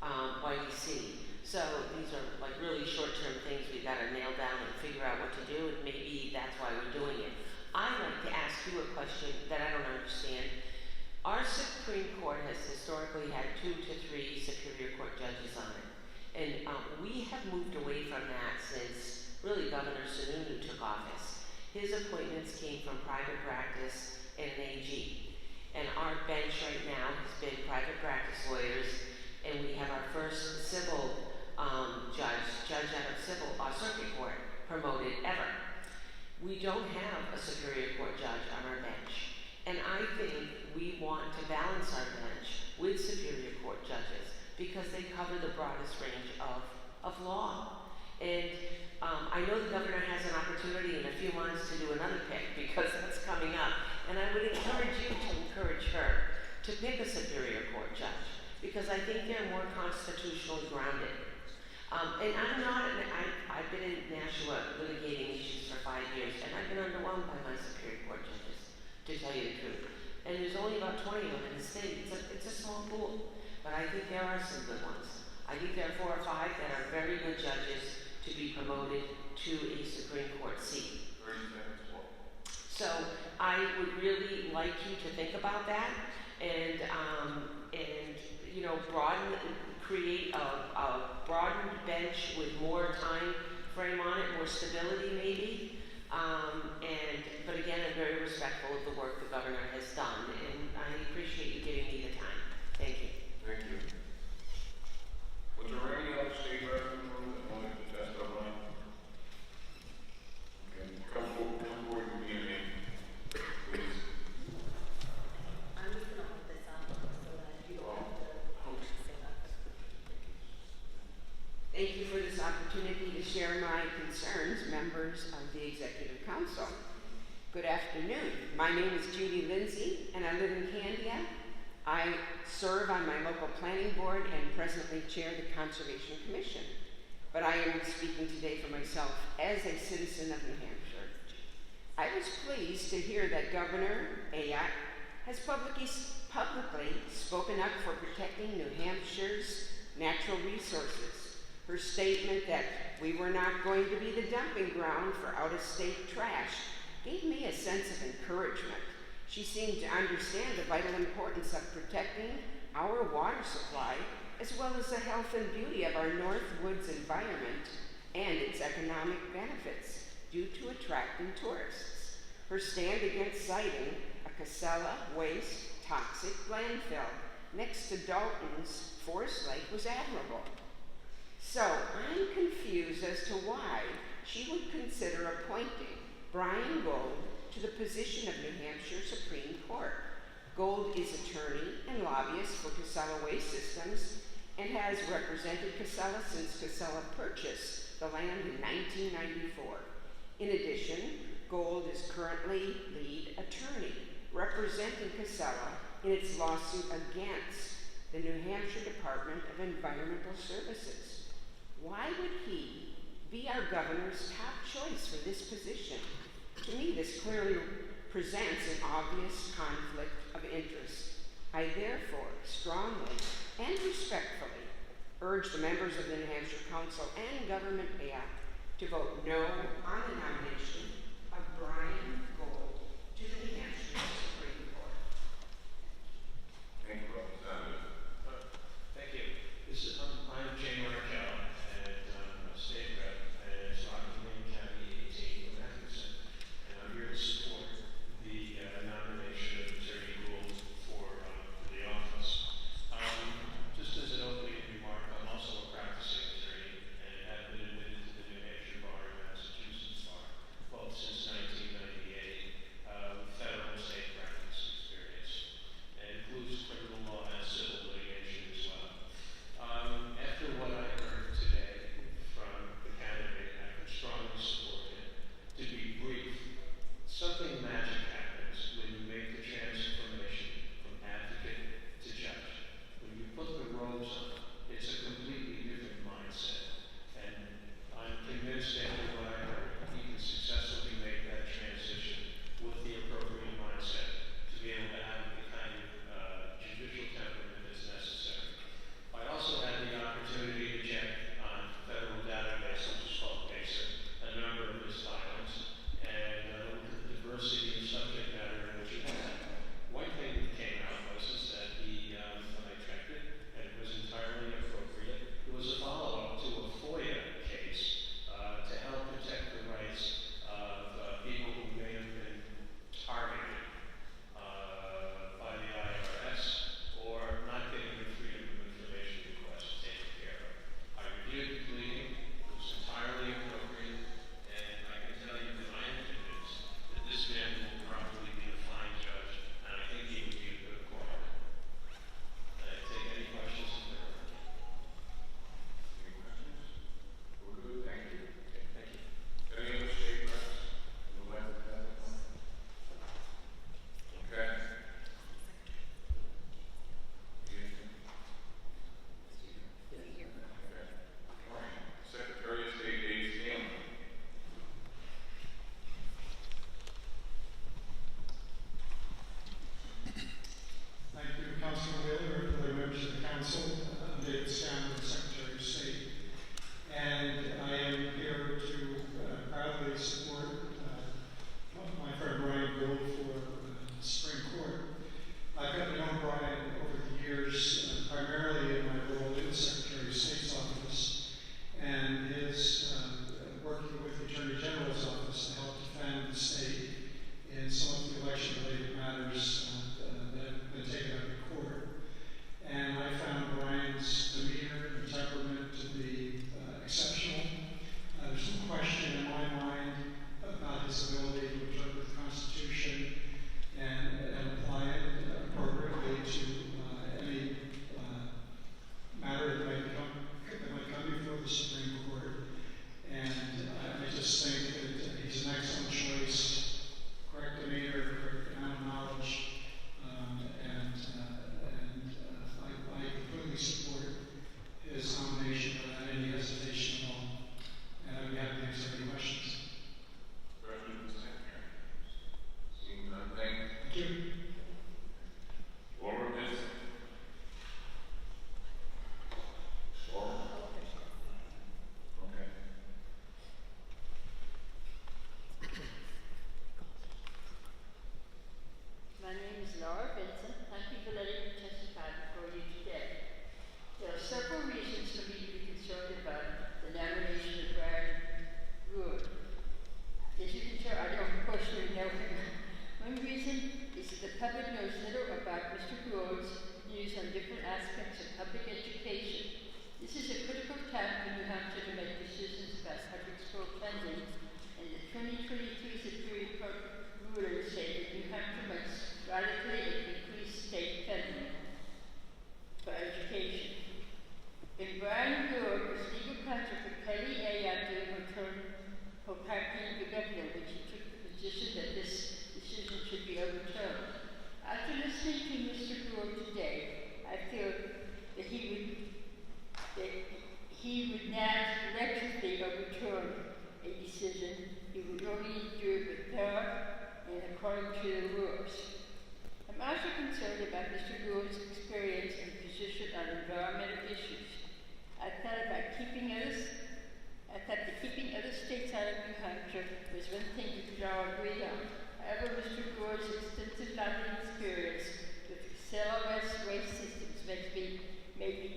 YDC. So these are like really short-term things we've got to nail down and figure out what to do, and maybe that's why we're doing it. I'd like to ask you a question that I don't understand. Our Supreme Court has historically had 2 to 3 Superior Court judges on it. And we have moved away from that since really Governor Sununu took office. His appointments came from private practice and an AG. And our bench right now has been private practice lawyers, and we have our first civil judge out of civil circuit court promoted ever. We don't have a Superior Court judge on our bench. And I think we want to balance our bench with Superior Court judges because they cover the broadest range of law. And I know the governor has an opportunity in a few months to do another pick because that's coming up. And I would encourage you to encourage her to pick a Superior Court judge because I think they're more constitutionally grounded. And I've been in Nashua litigating issues for 5 years, and I've been underwhelmed by my Superior Court judges, to tell you the truth. And there's only about 20 of them in the state. It's a small pool, but I think there are some good ones. I think there are 4 or 5 that are very good judges to be promoted to a Supreme Court seat. So I would really like you to think about that and create a broadened bench with more time frame on it, more stability maybe. But again, I'm very respectful of the work the governor has done, and I appreciate you giving me the time. Thank you. Thank you. Was there any other state representative that wanted to testify? Okay, come forward and be your name, please. I'm just going to put this up so that you don't have to say that. Thank you for this opportunity to share my concerns, members of the Executive Council. Good afternoon. My name is Judy Lindsay, and I live in Candia. I serve on my local planning board and presently chair the Conservation Commission. But I am speaking today for myself as a citizen of New Hampshire. I was pleased to hear that Governor Ayotte has publicly spoken up for protecting New Hampshire's natural resources. Her statement that we were not going to be the dumping ground for out-of-state trash gave me a sense of encouragement. She seemed to understand the vital importance of protecting our water supply, as well as the health and beauty of our North Woods environment and its economic benefits due to attracting tourists. Her stand against citing a Casella waste toxic landfill next to Dalton's Forest Lake was admirable. So I'm confused as to why she would consider appointing Bryan Gould to the position of New Hampshire Supreme Court. Gould is attorney and lobbyist for Casella Waste Systems and has represented Casella since Casella purchased the land in 1994. In addition, Gould is currently lead attorney representing Casella in its lawsuit against the New Hampshire Department of Environmental Services. Why would he be our governor's top choice for this position? To me, this clearly presents an obvious conflict of interest. I therefore strongly and respectfully urge the members of the New Hampshire Council and Government Act to vote no on the nomination of Bryan Gould to the New Hampshire Supreme Court. Thank you, Representative. Thank you. I'm Jay Markel, and I'm a state rep, and so I'm from Maine County 18 in Atkinson, and I'm here to support the nomination of Attorney Gould for the office. Just as an opening remark, I'm also a practicing attorney and have been admitted to the New Hampshire Bar and Massachusetts Bar, both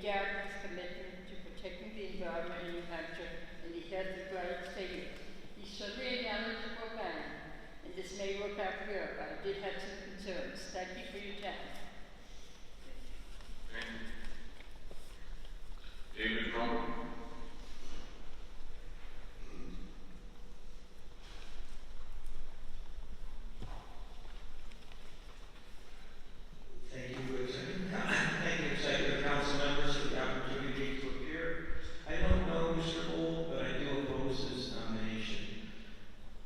regard his commitment to protecting the environment in New Hampshire and the health of Bryan State. He's certainly a knowledgeable man, and this may work out well, but I did have some concerns. Thank you for your time. Thank you. David Drummond. Thank you, Executive Council members, for the opportunity to appear. I don't know Mr. Gould, but I do oppose this nomination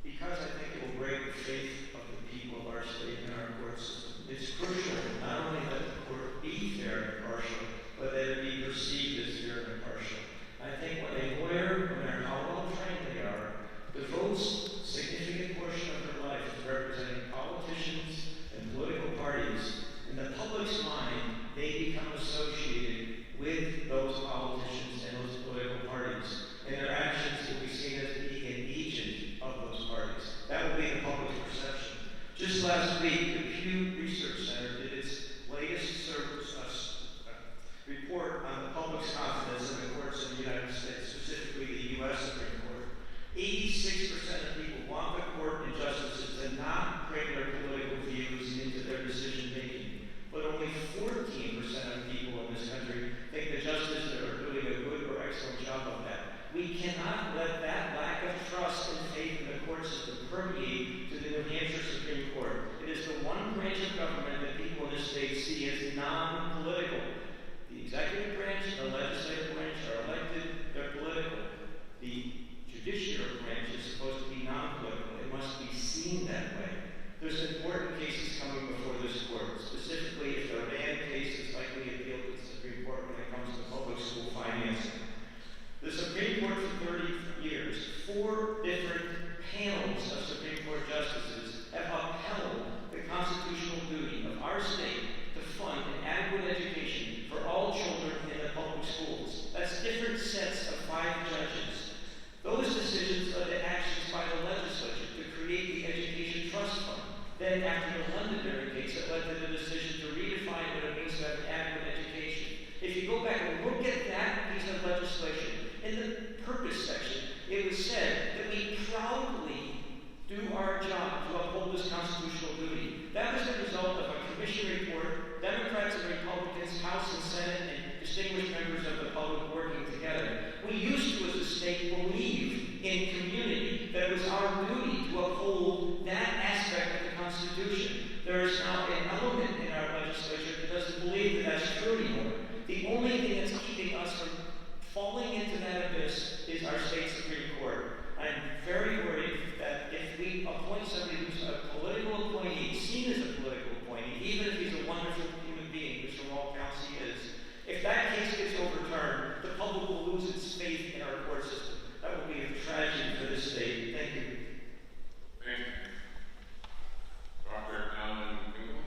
because I think it will break the faith of the people of our state and our court system. It's crucial not only that the court be fair and impartial, but that it be perceived as fair and impartial. I think when a lawyer, no matter how well trained they are, devotes a significant portion of their life to representing politicians and political parties, in the public's mind, they become associated with those politicians and those political parties, and their actions will be seen as being an agent of those parties. That will be the public's perception. Just last week, the Pew Research Center did its latest report on the public's confidence in the courts of the United States, specifically the U.S. Supreme Court. 86% of people want the court and justices to not bring their political views into their decision making. But only 14% of people in this country think the justices are doing a good or excellent job of that. We cannot let that lack of trust and faith in the court system permeate to the New Hampshire Supreme Court. It is the one branch of government that people in this state see as non-political. The executive branch and the legislative branch are elected, they're political. The judiciary branch is supposed to be non-political. It must be seen that way. There's important cases coming before this court, specifically if there are banned cases likely appealed to the Supreme Court when it comes to public school financing. The Supreme Court for 30 years, 4 different panels of Supreme Court justices have upheld the constitutional duty of our state to fund an adequate education for all children in the public schools. That's different sets of 5 judges. Those decisions led to actions by the legislature to create the Education Trust Fund. Then, after the Londonderry case, it led to the decision to redefine what it means to have an adequate education. If you go back and look at that piece of legislation, in the purpose section, it was said that we proudly do our job to uphold this constitutional duty. That was the result of a commission report, Democrats and Republicans, House and Senate, and distinguished members of the public working together. We used to, as a state, believe in community, that it was our duty to uphold that aspect of the Constitution. There is now an element in our legislature that doesn't believe that that's true anymore. The only thing that's keeping us from falling into that abyss is our state Supreme Court. I'm very worried that if we appoint somebody who's a political appointee, seen as a political appointee, even if he's a wonderful human being, which from all counts he is, if that case gets overturned, the public will lose its faith in our court system. That would be a tragedy for this state. Thank you. Thank you. Dr. Alan Gould.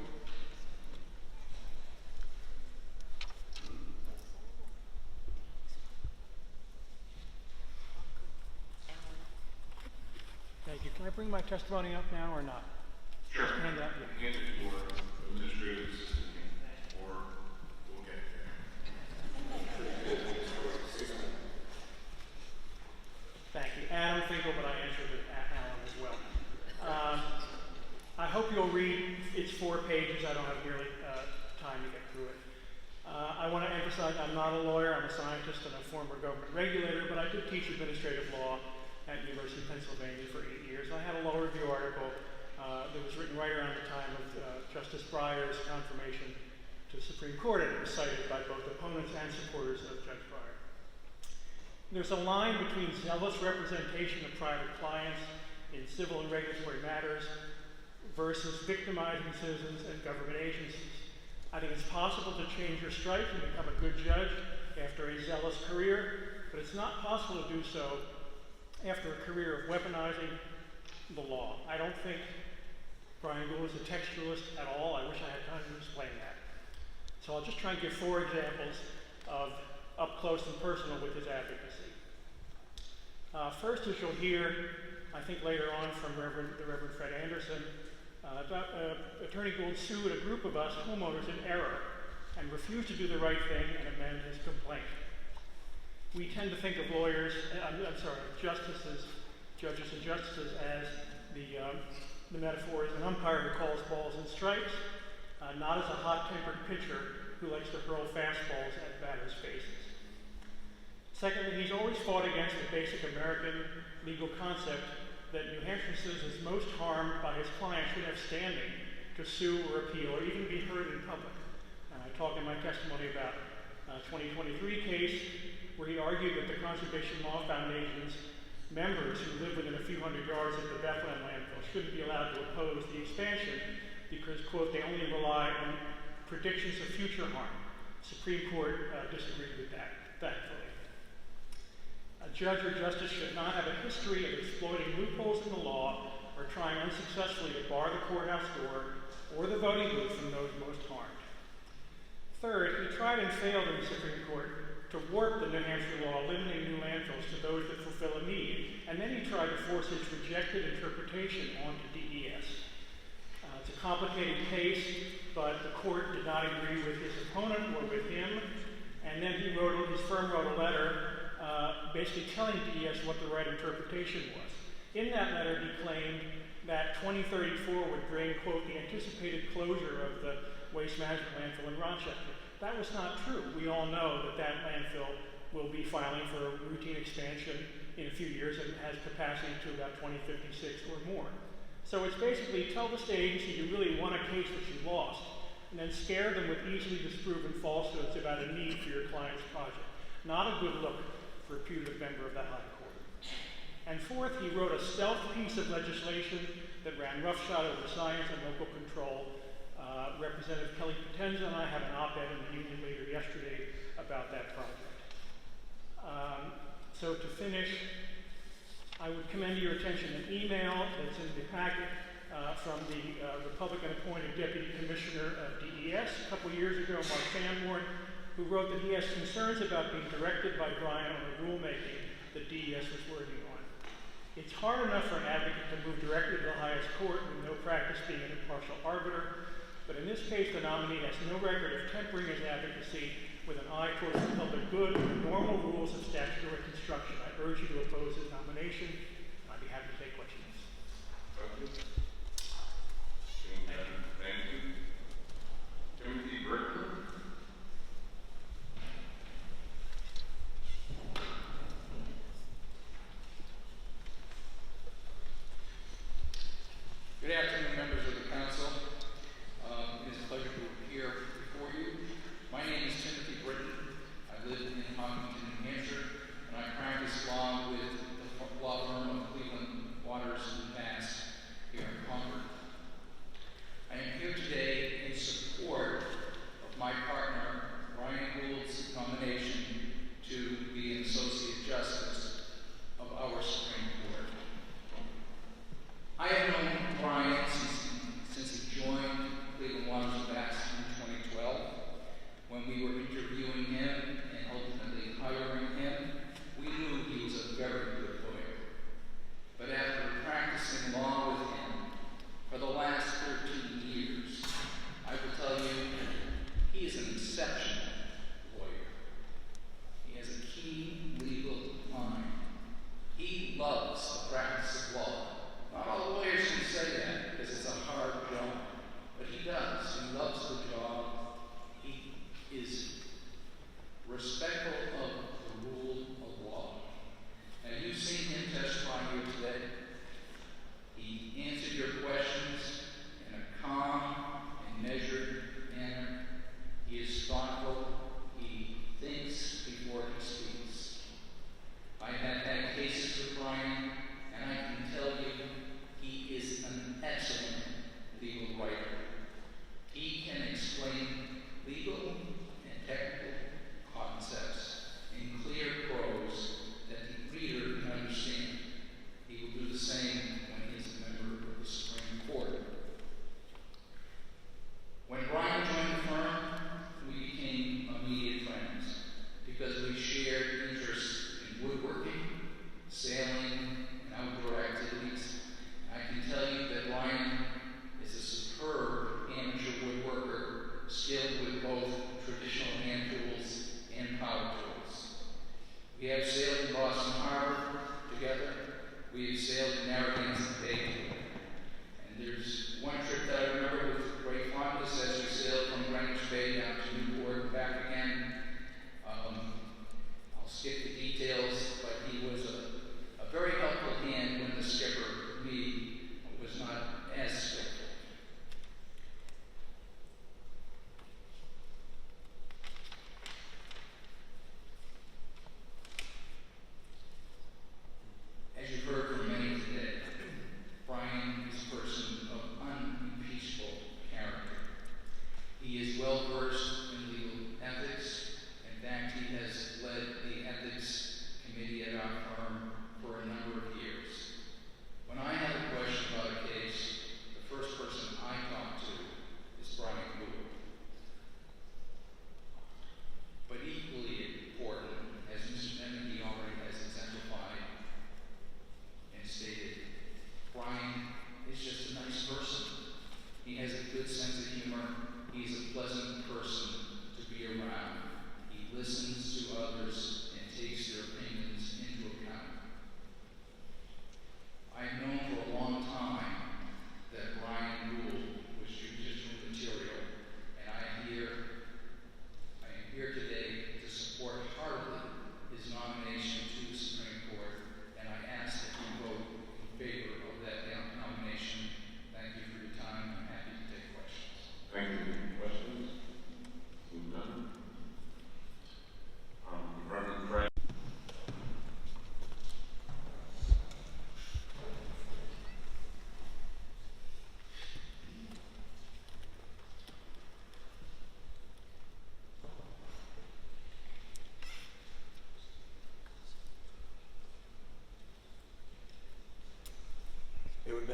Thank you. Can I bring my testimony up now or not? Sure. Hand that, yeah. Hand it to our administrative assistant, or we'll get it there. Thank you. Adam Finkel, but I answered it at Alan as well. I hope you'll read, it's 4 pages. I don't have nearly time to get through it. I want to emphasize I'm not a lawyer, I'm a scientist and a former government regulator, but I did teach administrative law at University of Pennsylvania for 8 years. I had a law review article that was written right around the time of Justice Breyer's confirmation to the Supreme Court, and it was cited by both opponents and supporters of Judge Breyer. There's a line between zealous representation of private clients in civil and regulatory matters versus victimizing citizens and government agencies. I think it's possible to change your stripes and become a good judge after a zealous career, but it's not possible to do so after a career of weaponizing the law. I don't think Bryan Gould is a textualist at all. I wish I had time to explain that. So I'll just try and give 4 examples of up close and personal with his advocacy. First, as you'll hear, I think later on from the Reverend Fred Anderson, Attorney Gould sued a group of us homeowners in error and refused to do the right thing and amend his complaint. We tend to think of justices, judges and justices as the metaphor is an umpire who calls balls and strikes, not as a hot-tempered pitcher who likes to hurl fastballs at batters' faces. Secondly, he's always fought against the basic American legal concept that New Hampshire citizens most harmed by his client should have standing to sue or appeal or even be heard in public. And I talk in my testimony about a 2023 case where he argued that the Conservation Law Foundation's members who live within a few hundred yards of the Bethlehem landfill shouldn't be allowed to oppose the expansion because, quote, they only rely on predictions of future harm. The Supreme Court disagreed with that, thankfully. A judge or justice should not have a history of exploiting loopholes in the law or trying unsuccessfully to bar the courthouse door or the voting booth from those most harmed. Third, he tried and failed in the Supreme Court to warp the New Hampshire law limiting new landfills to those that fulfill a need, and then he tried to force his rejected interpretation onto DES. It's a complicated case, but the court did not agree with his opponent or with him, and then his firm wrote a letter basically telling DES what the right interpretation was. In that letter, he claimed that 2034 would bring, quote, the anticipated closure of the waste management landfill in Rochester. That was not true. We all know that that landfill will be filing for a routine expansion in a few years and has capacity to about 2056 or more. So it's basically tell the state agency you really won a case that you lost, and then scare them with easily disproven falsehoods about a need for your client's project. Not a good look for a putative member of the High Court. And fourth, he wrote a stealth piece of legislation that ran roughshod over science and local control. Representative Kelly Potenza and I had an op-ed in the Union later yesterday about that project. So to finish, I would commend to your attention an email that's in the packet from the Republican-appointed Deputy Commissioner of DES a couple years ago, Mark Sanborn, who wrote that he has concerns about being directed by Bryan on the rulemaking that DES was working on. It's hard enough for an advocate to move directly to the highest court with no practice being an impartial arbiter, but in this case, the nominee has no record of tempering his advocacy with an eye towards the public good and the normal rules of statutory construction. I urge you to oppose his nomination, and I'd be happy to take questions. Thank you. Thank you. Timothy Britton. Good afternoon, members of the council. It is a pleasure to appear before you. My name is Timothy Britton. I live in Hopkinton, New Hampshire, and I practice law with the law firm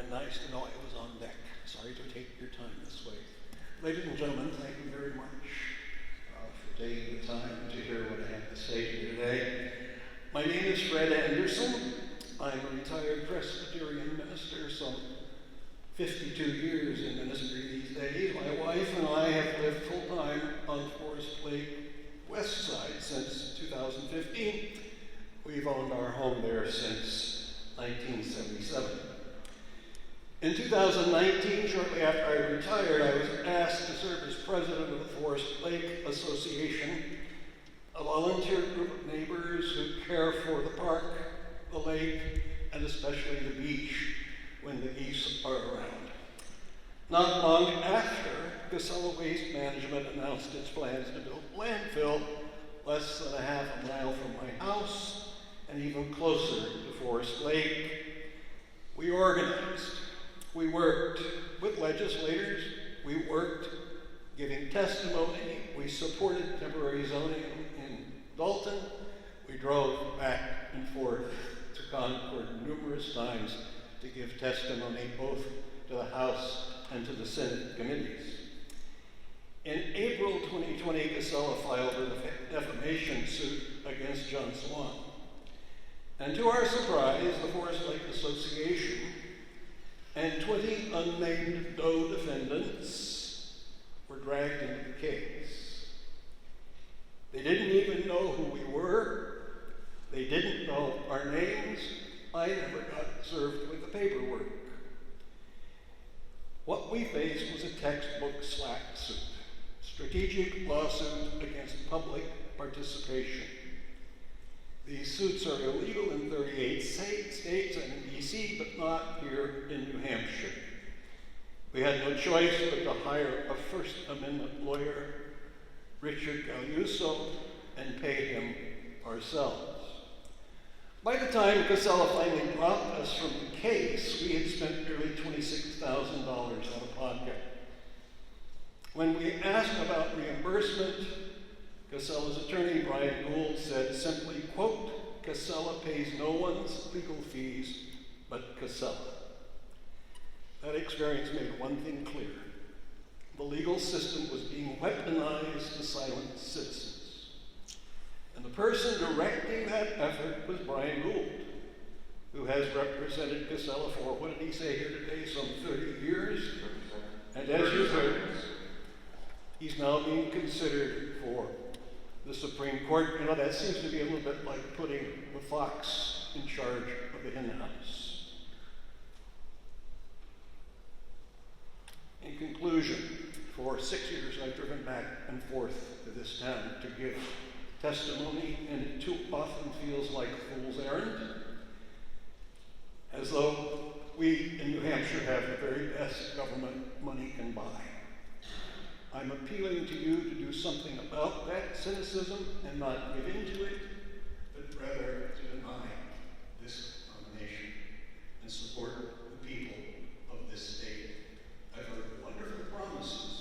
and nice to know I was on deck. Sorry to take your time this way. Ladies and gentlemen, thank you very much for taking the time to hear what I have to say to you today. My name is Fred Anderson. I'm a retired Presbyterian minister, some 52 years in ministry these days. My wife and I have lived full-time on Forest Lake West Side since 2015. We've owned our home there since 1977. In 2019, shortly after I retired, I was asked to serve as president of the Forest Lake Association, a volunteer group of neighbors who care for the park, the lake, and especially the beach when the geese are around. Not long after, Casella Waste Management announced its plans to build a landfill less than a half a mile from my house and even closer to Forest Lake. We organized. We worked with legislators. We worked giving testimony. We supported temporary zoning in Dalton. We drove back and forth to Concord numerous times to give testimony both to the House and to the Senate committees. In April 2020, Casella filed a defamation suit against John Swan. And to our surprise, the Forest Lake Association and 20 unnamed Doe defendants were dragged into the case. They didn't even know who we were. They didn't know our names. I never got served with the paperwork. What we faced was a textbook SLAC suit, strategic lawsuit against public participation. These suits are illegal in 38 states and in DC, but not here in New Hampshire. We had no choice but to hire a First Amendment lawyer, Richard Gagliuso, and pay him ourselves. By the time Casella finally dropped us from the case, we had spent nearly $26,000 out of pocket. When we asked about reimbursement, Casella's attorney, Bryan Gould, said simply, quote, "Casella pays no one's legal fees but Casella." That experience made one thing clear. The legal system was being weaponized to silence citizens. And the person directing that effort was Bryan Gould, who has represented Casella for, what did he say here today, some 30 years? And as you heard, he's now being considered for the Supreme Court. You know, that seems to be a little bit like putting the fox in charge of the hen house. In conclusion, for 6 years I've driven back and forth to this town to give testimony, and it too often feels like a fool's errand, as though we in New Hampshire have the very best government money can buy. I'm appealing to you to do something about that cynicism and not give in to it, but rather to deny this nomination and support the people of this state. I've heard wonderful promises.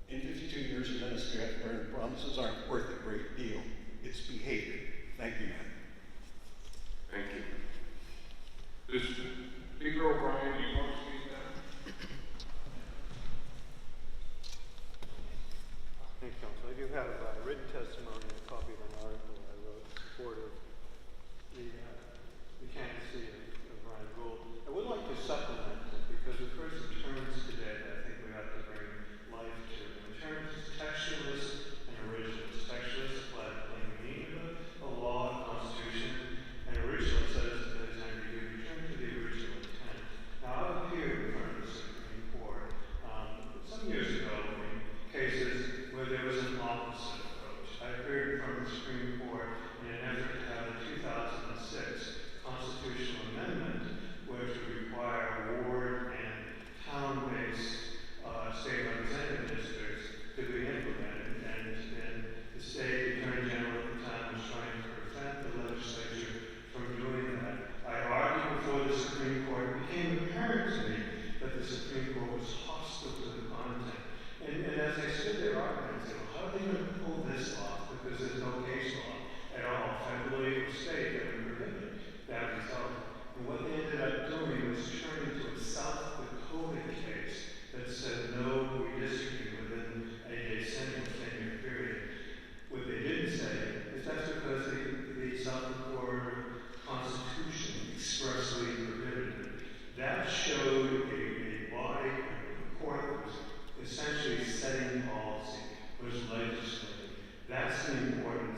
In 52 years of ministry, I've learned promises aren't worth a great deal. It's behavior. Thank you, ma'am. Thank you. Does Speaker O'Brien, do you want to speak now? Thank you, Council. I do have a written testimony and a copy of an article I wrote in support of the candidacy of Bryan Gould. I would like to supplement it because the first of terms today that I think we have to bring life to. The term is textualist and originalist. Textualist apply the plain meaning of the law and constitution, and originalist says that there's an ambiguity. Return to the original intent. Now, I've appeared in front of the Supreme Court some years ago in cases where there was an opposite approach. I appeared in front of the Supreme Court in an effort to have a 2006 constitutional amendment which would require ward and town-based state representative districts to be implemented, and the state attorney general at the time was trying to prevent the legislature from doing that. I argued before the Supreme Court. It became apparent to me that the Supreme Court was hostile to the content. And as I stood there arguing, I said, well, how are they going to pull this off? Because there's no case law at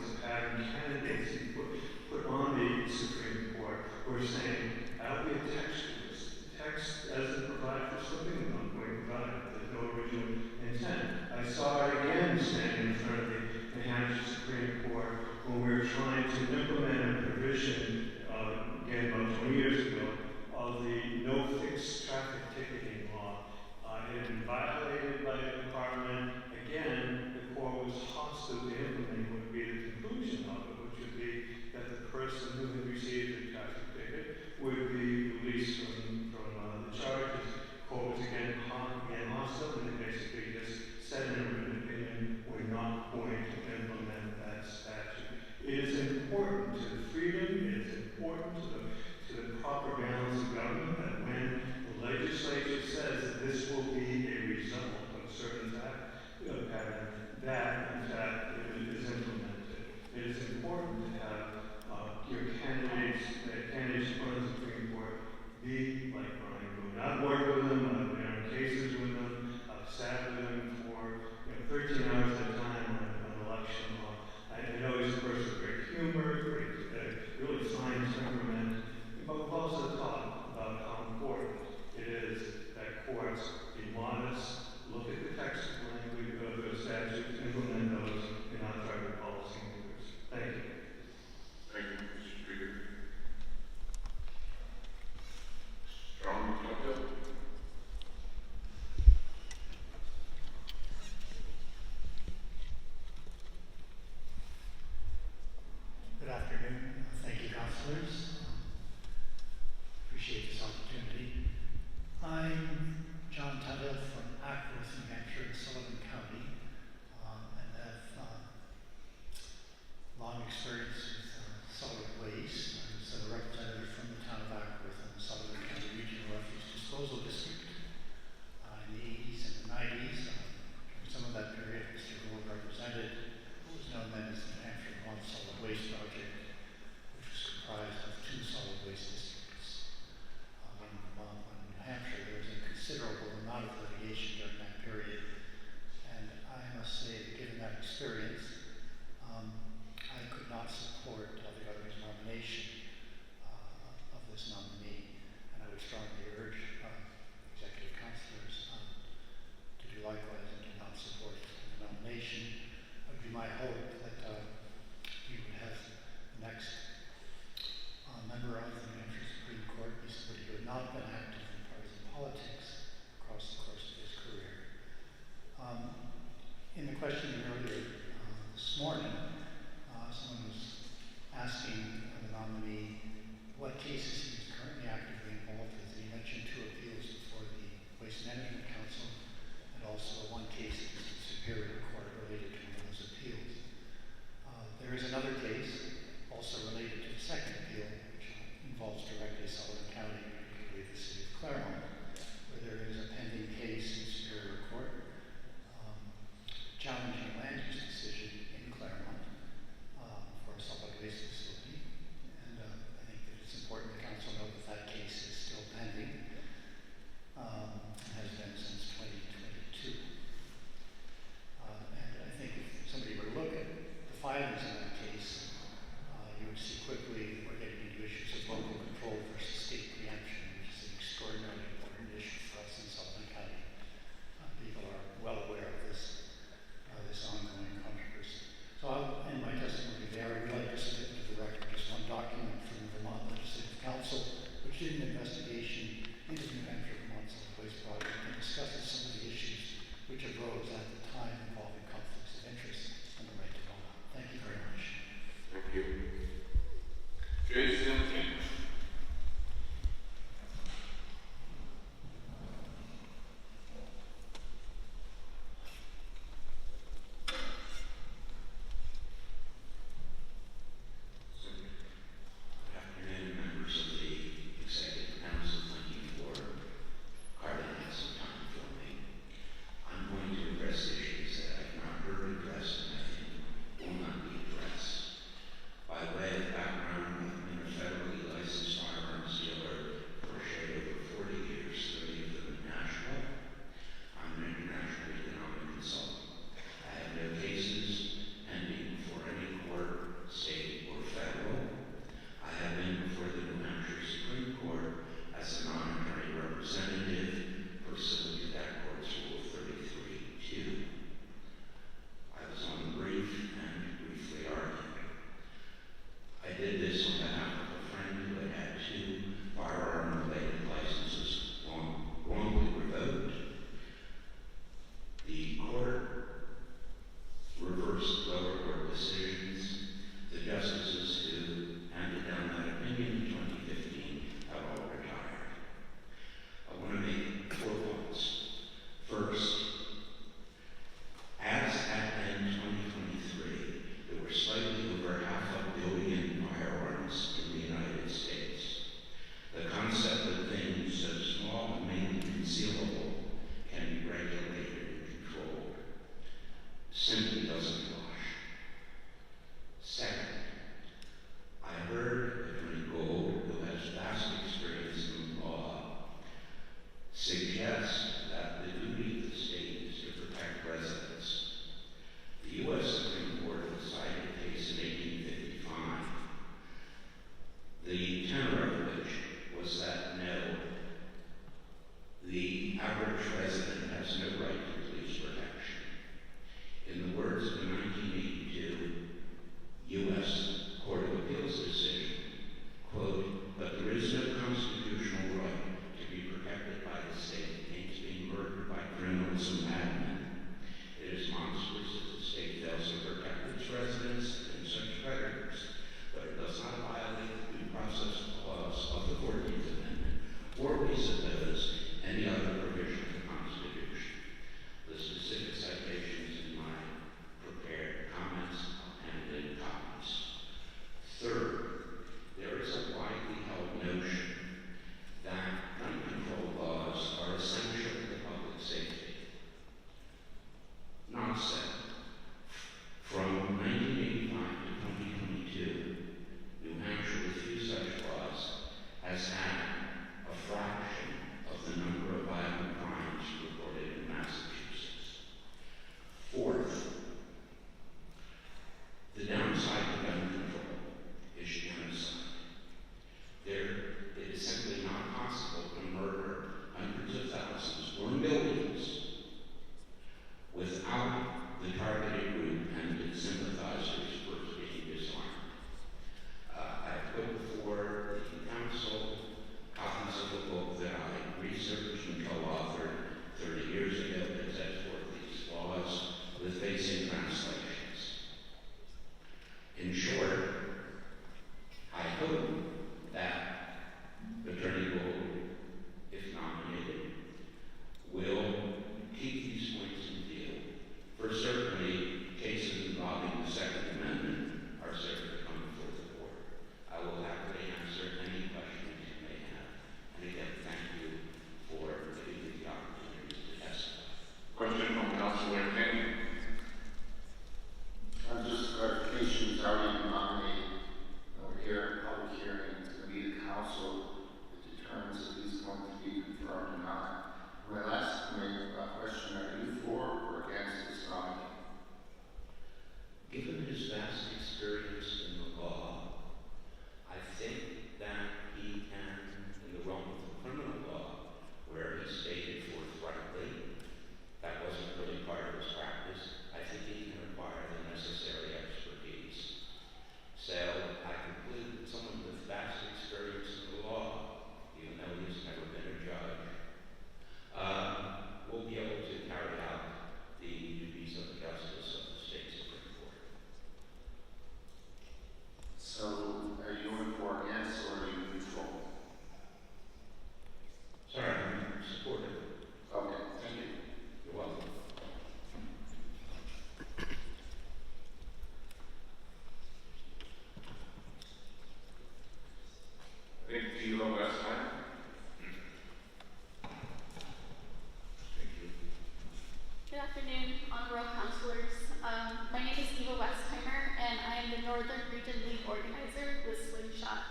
it's a pattern. Candidates who put on the Supreme Court were saying, that'll be a text to this. Text doesn't provide for something that I'm going to provide. There's no original intent. I saw it again standing in front of the New Hampshire Supreme Court when we were trying to implement a provision, again about 20 years ago, of the no fixed traffic ticketing law. It had been violated by the department. Again, the court was hostile to implement what would be the conclusion of it, which would be that the person who had received the traffic ticket would be released from the charges. The court was again hostile, and they basically just said in a written opinion, we're not going to implement that statute. It is important to the freedom, it is important to the proper balance of government, that when the legislature says that this will be a result of a certain pattern, that in fact it is implemented. It is important to have your candidates in front of the Supreme Court be like Bryan Gould. I've worked with them, I've been on cases with them, I've sat with them for 13 hours at a time on election law. I know he's a person of great humor, really fine temperament, but we've also talked about how important it is that courts be modest, look at the text language of those statutes, implement those, and not try to policy makers. Thank you. Thank you, Mr. Speaker. Strong Bill. Good afternoon. Thank you, councilors. Appreciate this opportunity. I'm John Tuttle from Ackworth, New Hampshire, in Sullivan County, and have long experience with solid waste. I was a representative from the town of Ackworth in the Sullivan County Regional Refuse Disposal District in the 80s and the 90s. During some of that period, Mr. Gould represented what was known then as the New Hampshire Vermont Solid Waste Project, which was comprised of 2 solid waste districts. In Vermont and New Hampshire, there was a considerable amount of litigation during that period, and I must say that given that experience, I could not support the governor's nomination of this nominee, and I would strongly urge executive councilors to do likewise and to not support the nomination. It would be my hope that we would have the next member of the New Hampshire Supreme Court be somebody who had not been active in partisan politics across the course of his career. In the question earlier this morning, someone was asking the nominee what cases he was currently actively involved with, and he mentioned 2 appeals before the Waste Management Council and also 1 case at the Superior Court related to one of those appeals. There is another case also related to the second appeal, which involves directly Sullivan County, particularly the city of Claremont, where there is a pending case in Superior Court challenging a land use decision in Claremont for a solid waste facility. And I think that it's important the council know that that case is still pending, and has been since 2022. And I think if somebody were to look at the filings in that case, you would see quickly we're getting into issues of local control versus state preemption, which is an extraordinarily important issue for us in Sullivan County. People are well aware of this ongoing controversy. So I'll end my testimony there. I would like to submit to the record just 1 document from the Vermont Legislative Council, which did an investigation into the New Hampshire Vermont Solid Waste Project and discusses some of the issues which arose at the time involving conflicts of interest and the right to vote. Thank you very much. In short, I hope that Attorney Gould, if nominated, will keep these points in view. For certainly, cases involving the Second Amendment are certain to come before the court. I will happily answer any questions you may have. And again, thank you for giving me the opportunity to testify. Question from Councilor Henry. Just clarification, is already been nominated. We're here, public hearing, it's going to be the council that determines if he's going to be confirmed or not. My last question, are you for or against this nominee? Given his vast experience in the law, I think that he can, in the realm of the criminal law, where he stated forthrightly that wasn't really part of his practice, I think he can acquire the necessary expertise. So I conclude that someone with vast experience in the law, even though he's never been a judge, will be able to carry out the duties of the justice of the state Supreme Court. So, are you in for against or are you neutral? Sorry, I'm supportive. Okay, thank you. You're welcome. I think Gila Westheim. Thank you. Good afternoon, honorable councilors. My name is Eva Westheimer, and I am the Northern Region League organizer with Slingshot.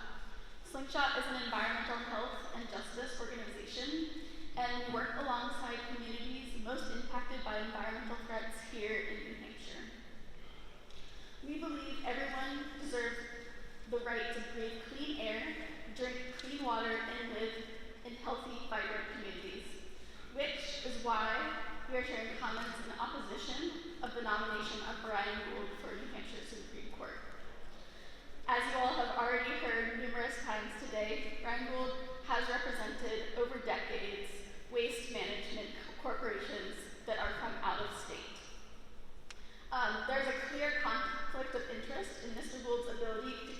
Slingshot is an environmental health and justice organization, and we work alongside communities most impacted by environmental threats here in New Hampshire. We believe everyone deserves the right to breathe clean air, drink clean water, and live in healthy, vibrant communities, which is why we are sharing comments in opposition of the nomination of Bryan Gould for New Hampshire Supreme Court. As you all have already heard numerous times today, Bryan Gould has represented over decades waste management corporations that are from out of state. There's a clear conflict of interest in Mr. Gould's ability to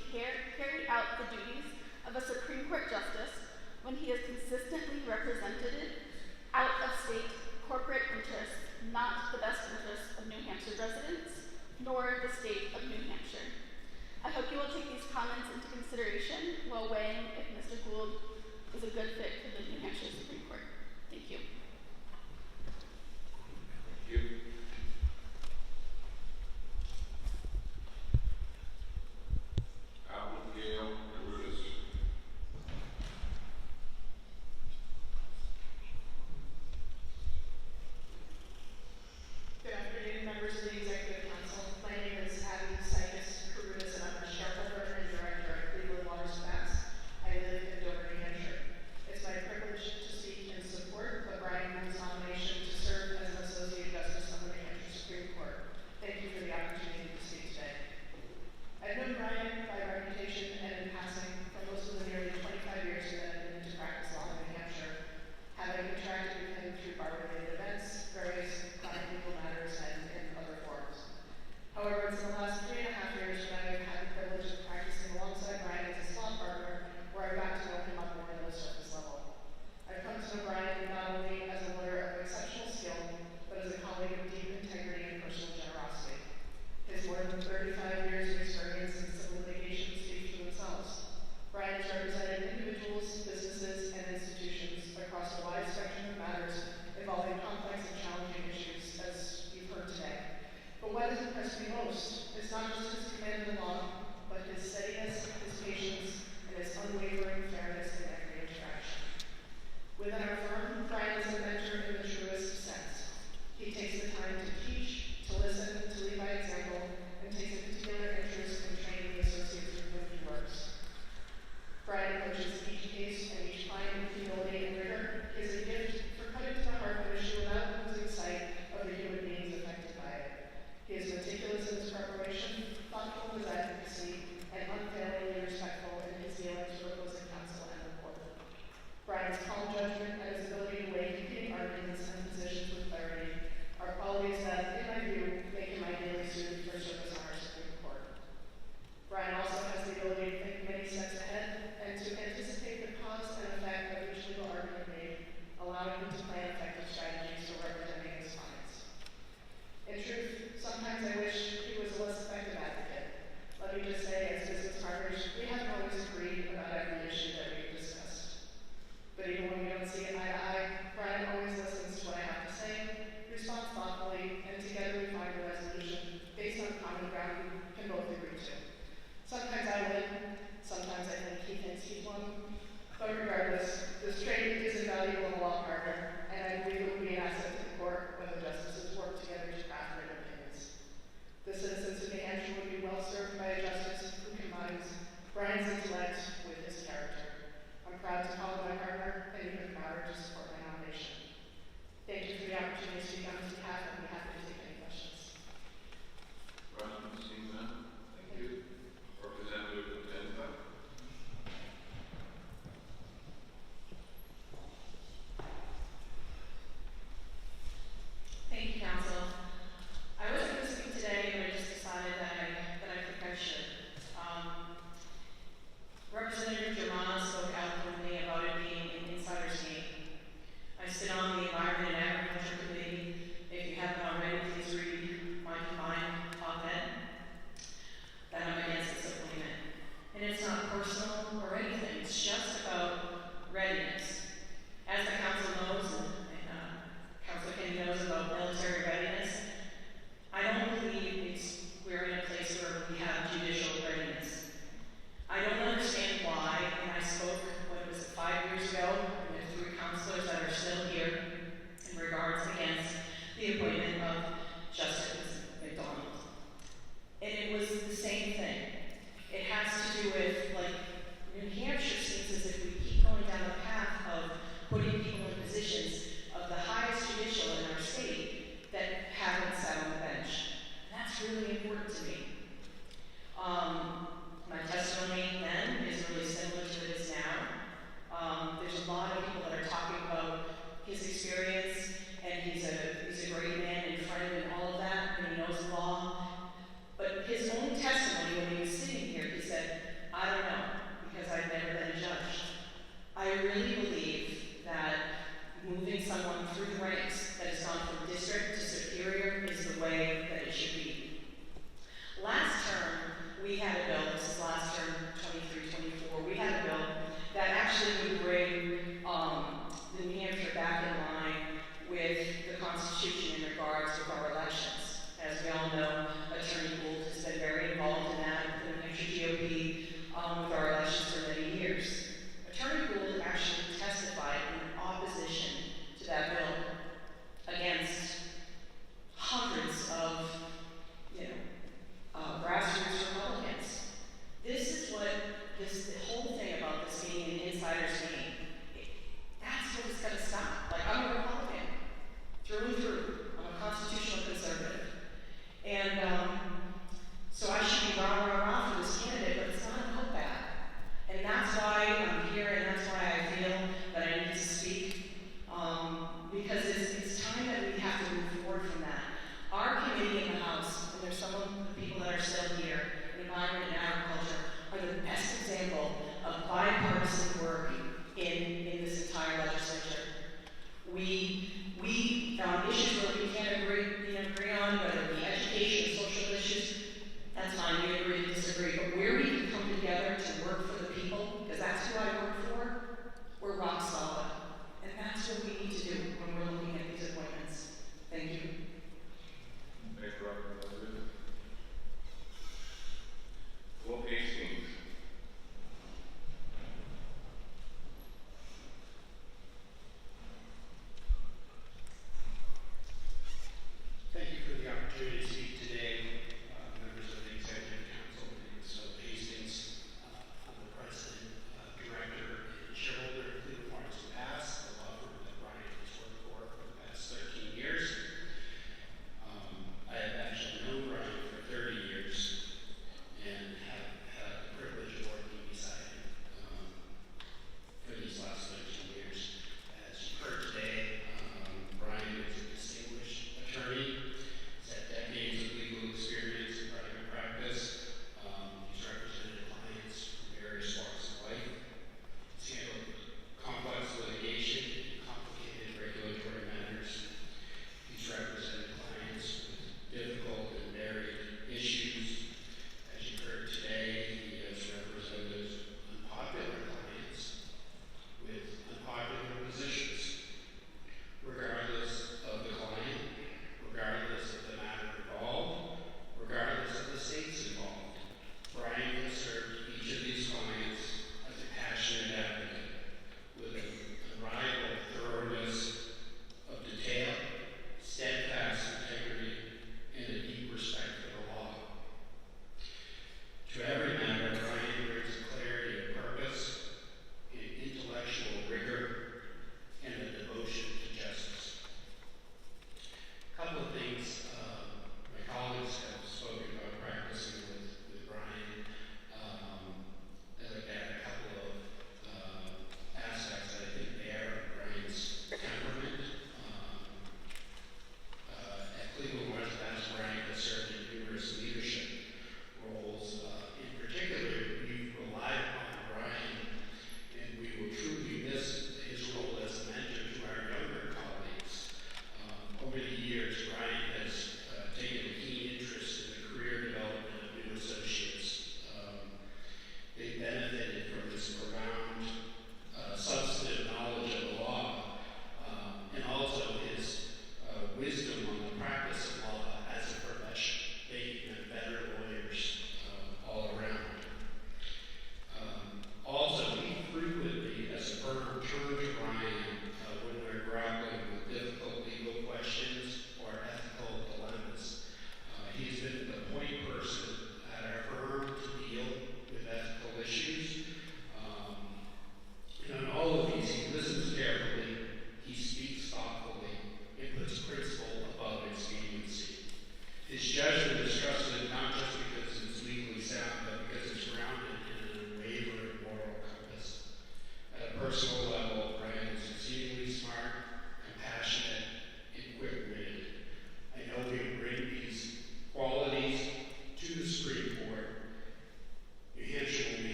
carry out the duties of a Supreme Court justice when he has consistently represented out-of-state corporate interests, not the best interests of New Hampshire residents, nor the state of New Hampshire. I hope you will take these comments into consideration while weighing if Mr. Gould is a good fit for the New Hampshire Supreme Court. Thank you. Thank you. Abigail Lewis. Good afternoon, members of the Executive Council. My name is Abby Sykes Carudis, and I'm a shareholder and director of Cleveland Waters and Mass. I live in Dover, New Hampshire. It's my privilege to speak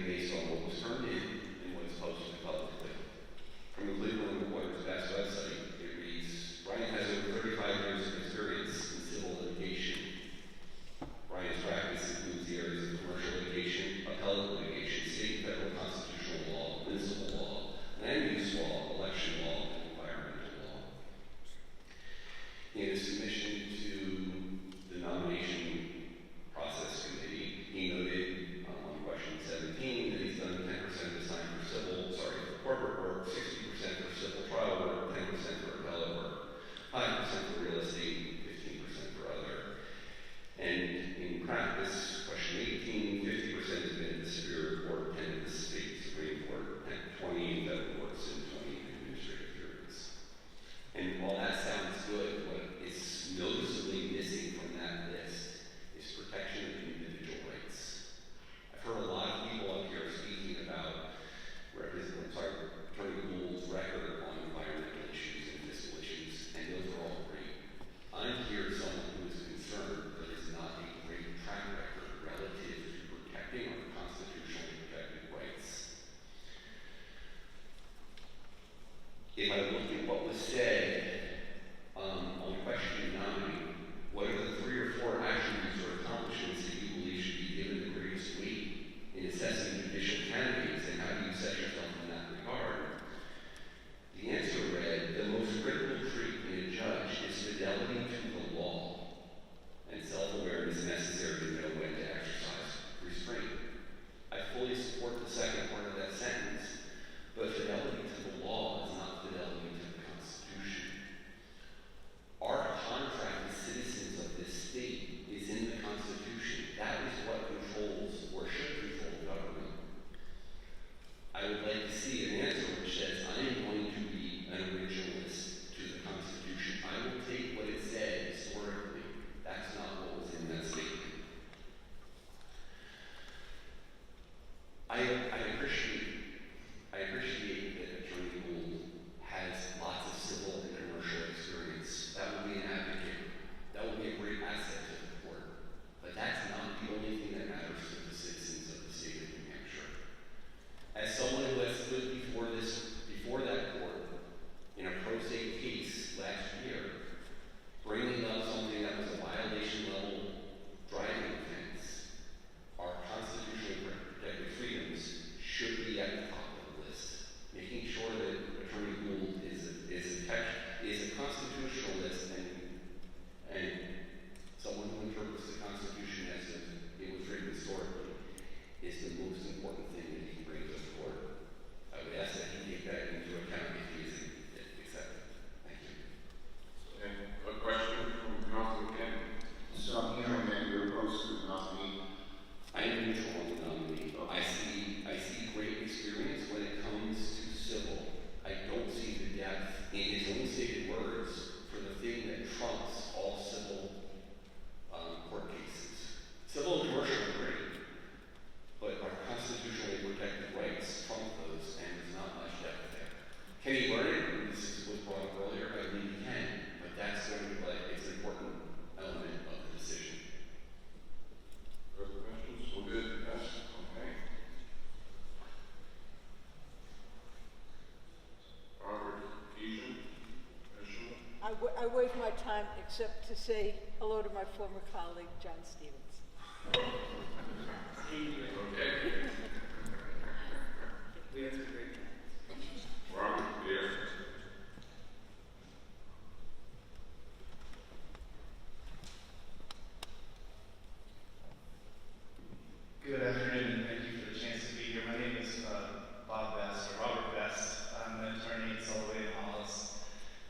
based on what was turned in and what is posted publicly. From the Cleveland Reporter's Best website, it reads, Bryan has over 35 years of experience in civil litigation. Bryan's practice includes the areas of commercial litigation, appellate litigation, state and federal constitutional law, municipal law, land use law, election law, and environmental law. In his submission to the nomination process committee, he noted on question 17 that he's done 10% of his time for corporate work, 60% for civil trial work, 10% for appellate work, 5% for real estate, 15% for other. And in practice, question 18, 50% has been in the Superior Court, 10 in the State Supreme Court, 20 in federal courts, and 20 in administrative hearings. And while that sounds good, what is noticeably missing from that list is protection of individual rights. I've heard a lot of people up here speaking about Attorney Gould's record on environmental issues and fiscal issues, and those are all great. I'm here as someone who is concerned there is not a great track record relative to protecting our constitutionally protected rights. If I look at what was said on question 9, what are the 3 or 4 attributes or accomplishments that you believe should be given the greatest weight in assessing judicial candidates, and how do you set yourself in that regard? The answer read, the most critical trait in a judge is fidelity to the law and self-awareness necessary to know when to exercise restraint. I fully support the second part of that sentence, but fidelity to the law is not fidelity to the Constitution. Our contract as citizens of this state is in the Constitution. That is what controls or should control government. I would like to see an answer which says, I am going to be an originalist to the Constitution. I will take what it said historically. That's not what was in that statement. I appreciate that Attorney Gould has lots of civil and commercial experience. That would be an advocate. That would be a great asset to the court. But that's not the only thing that matters to the citizens of the state of New Hampshire. As someone who has stood before that court in a pro se case last year, bringing up something that was a violation level driving offense, our constitutionally protected freedoms should be at the top of the list. Making sure that Attorney Gould is a constitutionalist and someone who interprets the Constitution as if it was written historically is the most important thing that he can bring to the court. I would ask that he take that into account if he is accepted. Thank you. And a question from Councilman Kennedy. So I'm hearing that you're opposed to the nominee. I am neutral on the nominee. I see great experience when it comes to civil. I don't see the depth in his own stated words for the thing that trumps all civil court cases. Civil and commercial are great, but our constitutionally protected rights trump those, and there's not much depth there. Can he learn it? This was brought up earlier. I believe he can, but that's going to be it's an important element of the decision. Further questions? We're good? Yes? Okay. Robert Eason, Commissioner. I waive my time except to say hello to my former colleague, John Stevens. Okay. Robert Deere. Good afternoon, and thank you for the chance to be here. My name is Bob Best, or Robert Best. I'm an attorney at Sullivan & Hollis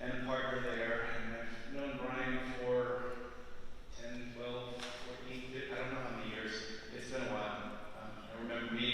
and a partner there. And I've known Bryan for 10, 12, 14, I don't know how many years. It's been a while. I remember meeting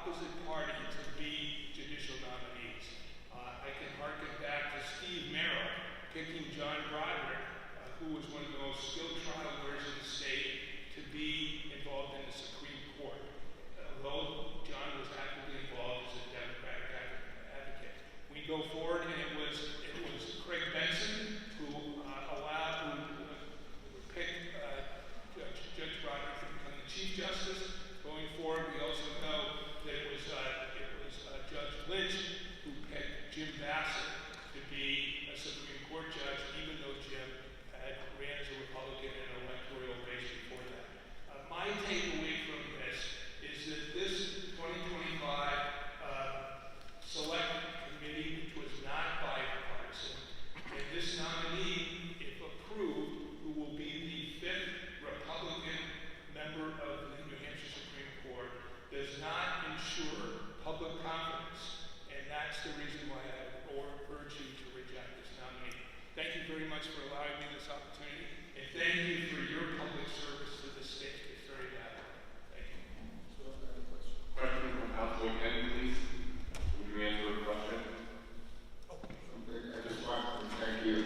opposite party to be judicial nominees. I can harken back to Steve Merrill picking John Broderick, who was one of the most skilled trial lawyers in the state, to be involved in the Supreme Court. Although John was actively involved as a Democratic advocate. We go forward, and it was Craig Benson who picked Judge Broderick to become the Chief Justice. Going forward, we also know that it was Judge Lynch who picked Jim Bassett to be a Supreme Court judge, even though Jim had ran as a Republican in an electoral race before that. My takeaway from this is that this 2025 select committee, which was not bipartisan, and this nominee, if approved, who will be the 5th Republican member of the New Hampshire Supreme Court, does not ensure public confidence. And that's the reason why I urge you to reject this nominee. Thank you very much for allowing me this opportunity, and thank you for your public service to the state. It's very valuable. Thank you. Question from Councilor Kennedy, please. Would you answer a question? I just want to thank you.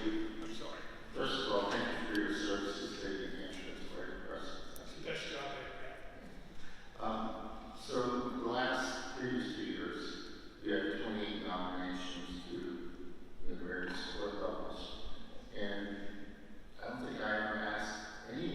I'm sorry. First of all, thank you for your service to the state of New Hampshire. It's very impressive. It's the best job I've had. So the last previous 2 years, you had 28 nominations to the various court levels. And I don't think I ever asked any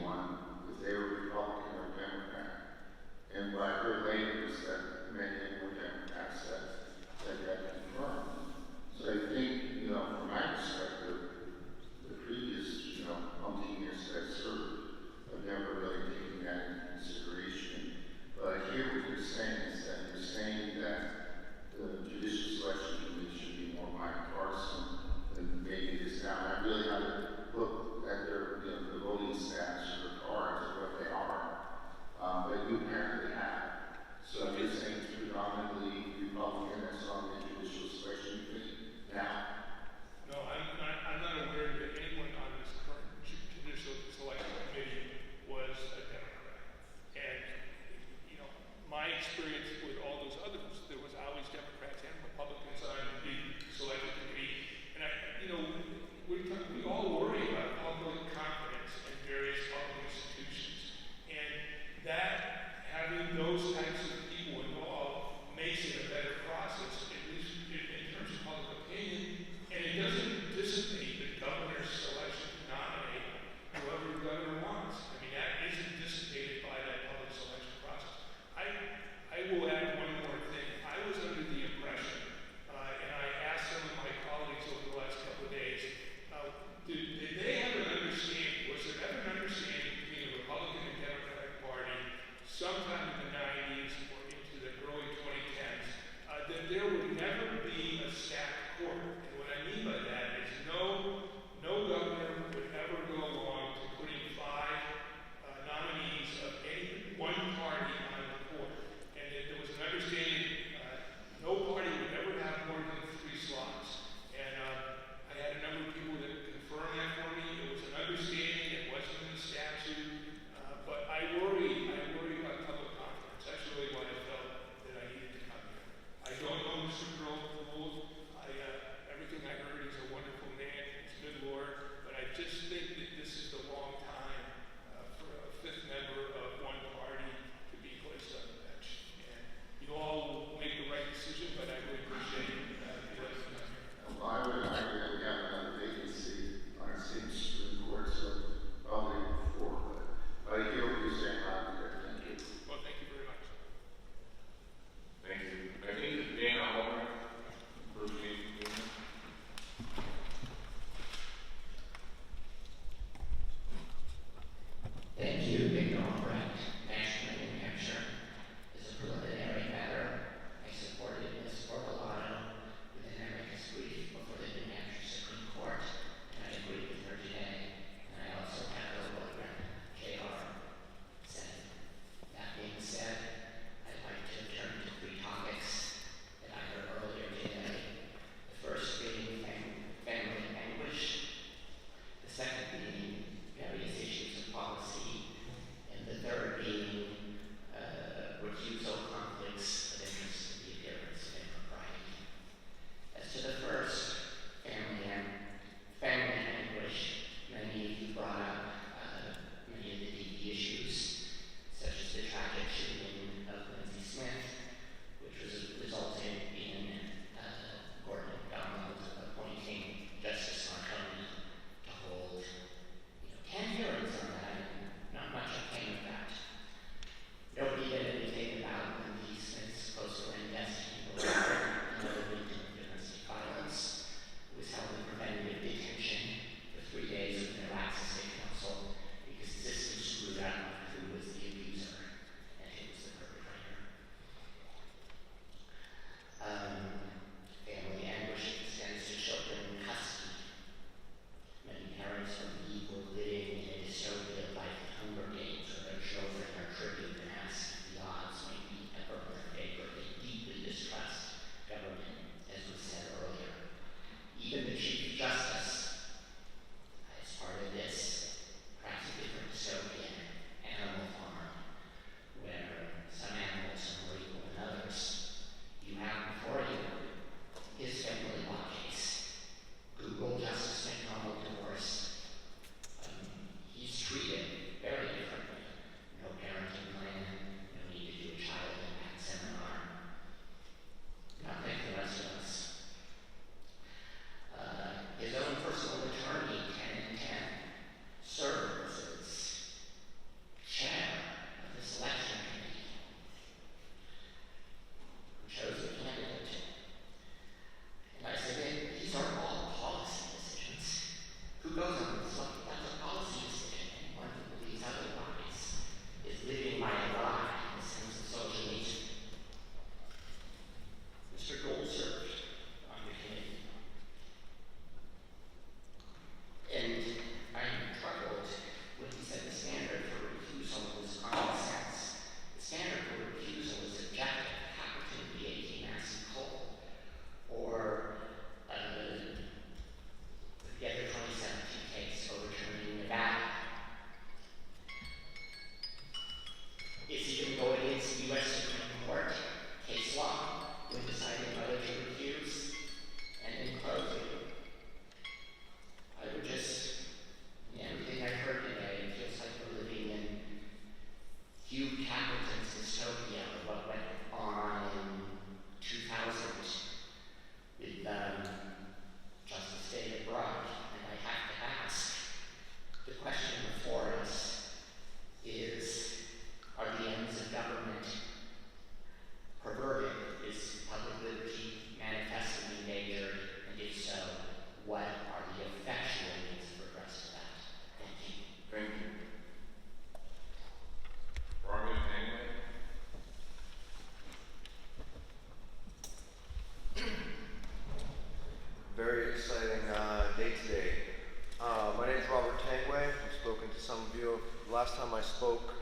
last time I spoke,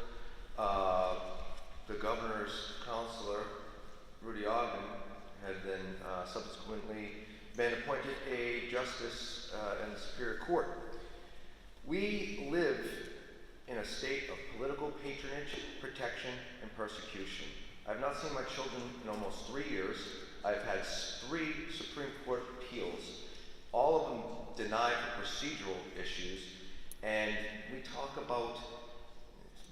the governor's counselor, Rudy Ogden, had then subsequently been appointed a justice in the Superior Court. We live in a state of political patronage, protection, and persecution. I've not seen my children in almost 3 years. I've had 3 Supreme Court appeals, all of them denied for procedural issues, and we talk about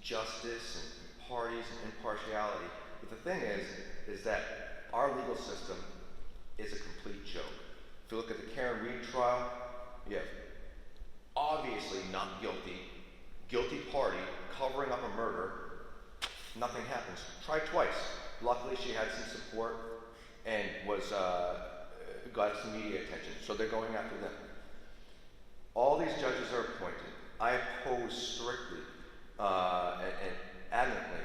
justice and parties and impartiality. But the thing is that our legal system is a complete joke. If you look at the Karen Reed trial, you have obviously not guilty, guilty party covering up a murder, nothing happens. Try twice. Luckily she had some support and got some media attention, so they're going after them. All these judges are appointed. I oppose strictly and adamantly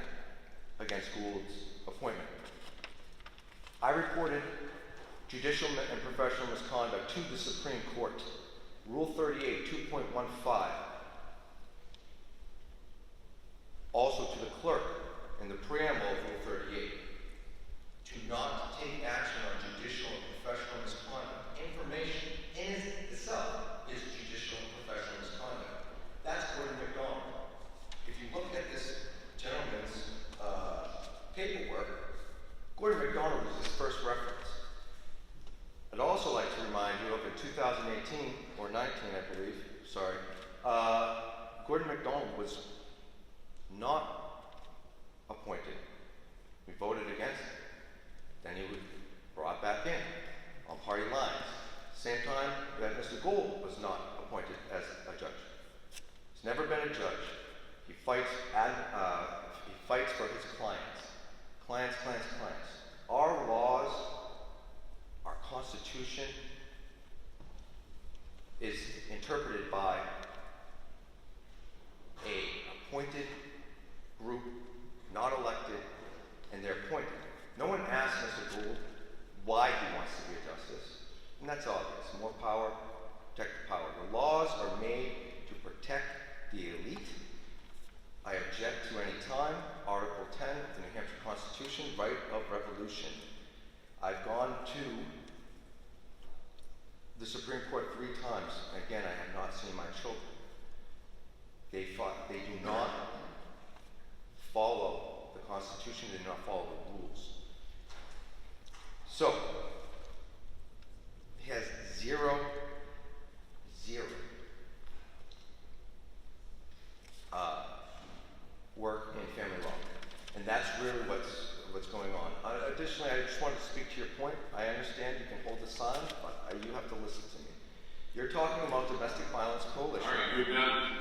against Gould's appointment. I reported judicial and professional misconduct to the Supreme Court. Rule 38, 2.15. Also to the clerk in the preamble of Rule 38. Do not take action on judicial and professional misconduct. Information in itself is judicial and professional misconduct. That's Gordon MacDonald. If you look at this gentleman's paperwork, Gordon MacDonald was his first reference. I'd also like to remind you of in 2018, or 19 I believe, sorry, Gordon MacDonald was not appointed. We voted against it. Then he was brought back in on party lines. Same time that Mr. Gould was not appointed as a judge. He's never been a judge. He fights for his clients. Clients. Our laws, our Constitution is interpreted by a appointed group, not elected, and they're appointed. No one asked Mr. Gould why he wants to be a justice, and that's obvious. More power, protect the power. The laws are made to protect the elite. I object to any time. Article 10 of the New Hampshire Constitution, right of revolution. I've gone to the Supreme Court 3 times. Again, I have not seen my children. They do not follow the Constitution, they do not follow the rules. So, he has zero work in family law. And that's really what's going on. Additionally, I just wanted to speak to your point. I understand you can hold the sign, but you have to listen to me. You're talking about domestic violence coalition. All right, you're done.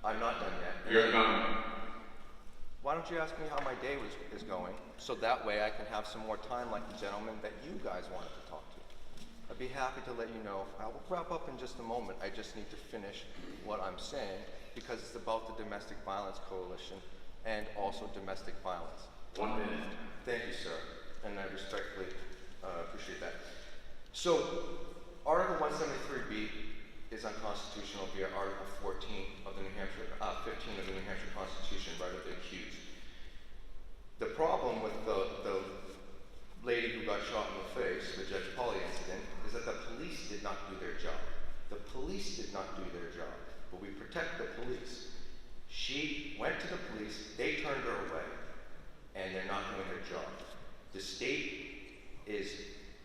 I'm not done yet. You're done. Why don't you ask me how my day is going, so that way I can have some more time like the gentleman that you guys wanted to talk to. I'd be happy to let you know. I will wrap up in just a moment. I just need to finish what I'm saying because it's about the Domestic Violence Coalition and also domestic violence. 1 minute. Thank you, sir, and I respectfully appreciate that. So, Article 173B is unconstitutional via Article 14 of the 15 of the New Hampshire Constitution, right of the accused. The problem with the lady who got shot in the face, the Judge Pauly incident, is that the police did not do their job. The police did not do their job, but we protect the police. She went to the police, they turned her away, and they're not doing their job. The state is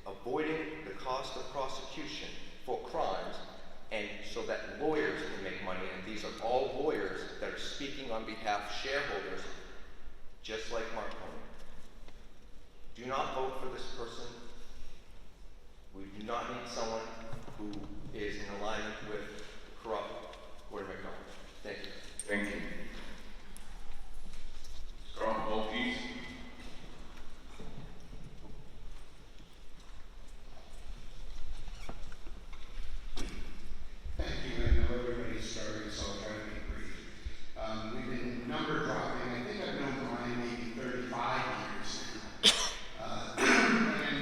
avoiding the cost of prosecution for crimes, and so that lawyers can make money, and these are all lawyers that are speaking on behalf of shareholders, just like Marconi. Do not vote for this person. We do not need someone who is in alignment with corrupt Gordon MacDonald. Thank you. Thank you. Strong Maltese. Thank you, and I know everybody's starving, so I'll try to be brief. We've been number dropping. I think I've known Bryan maybe 35 years now. And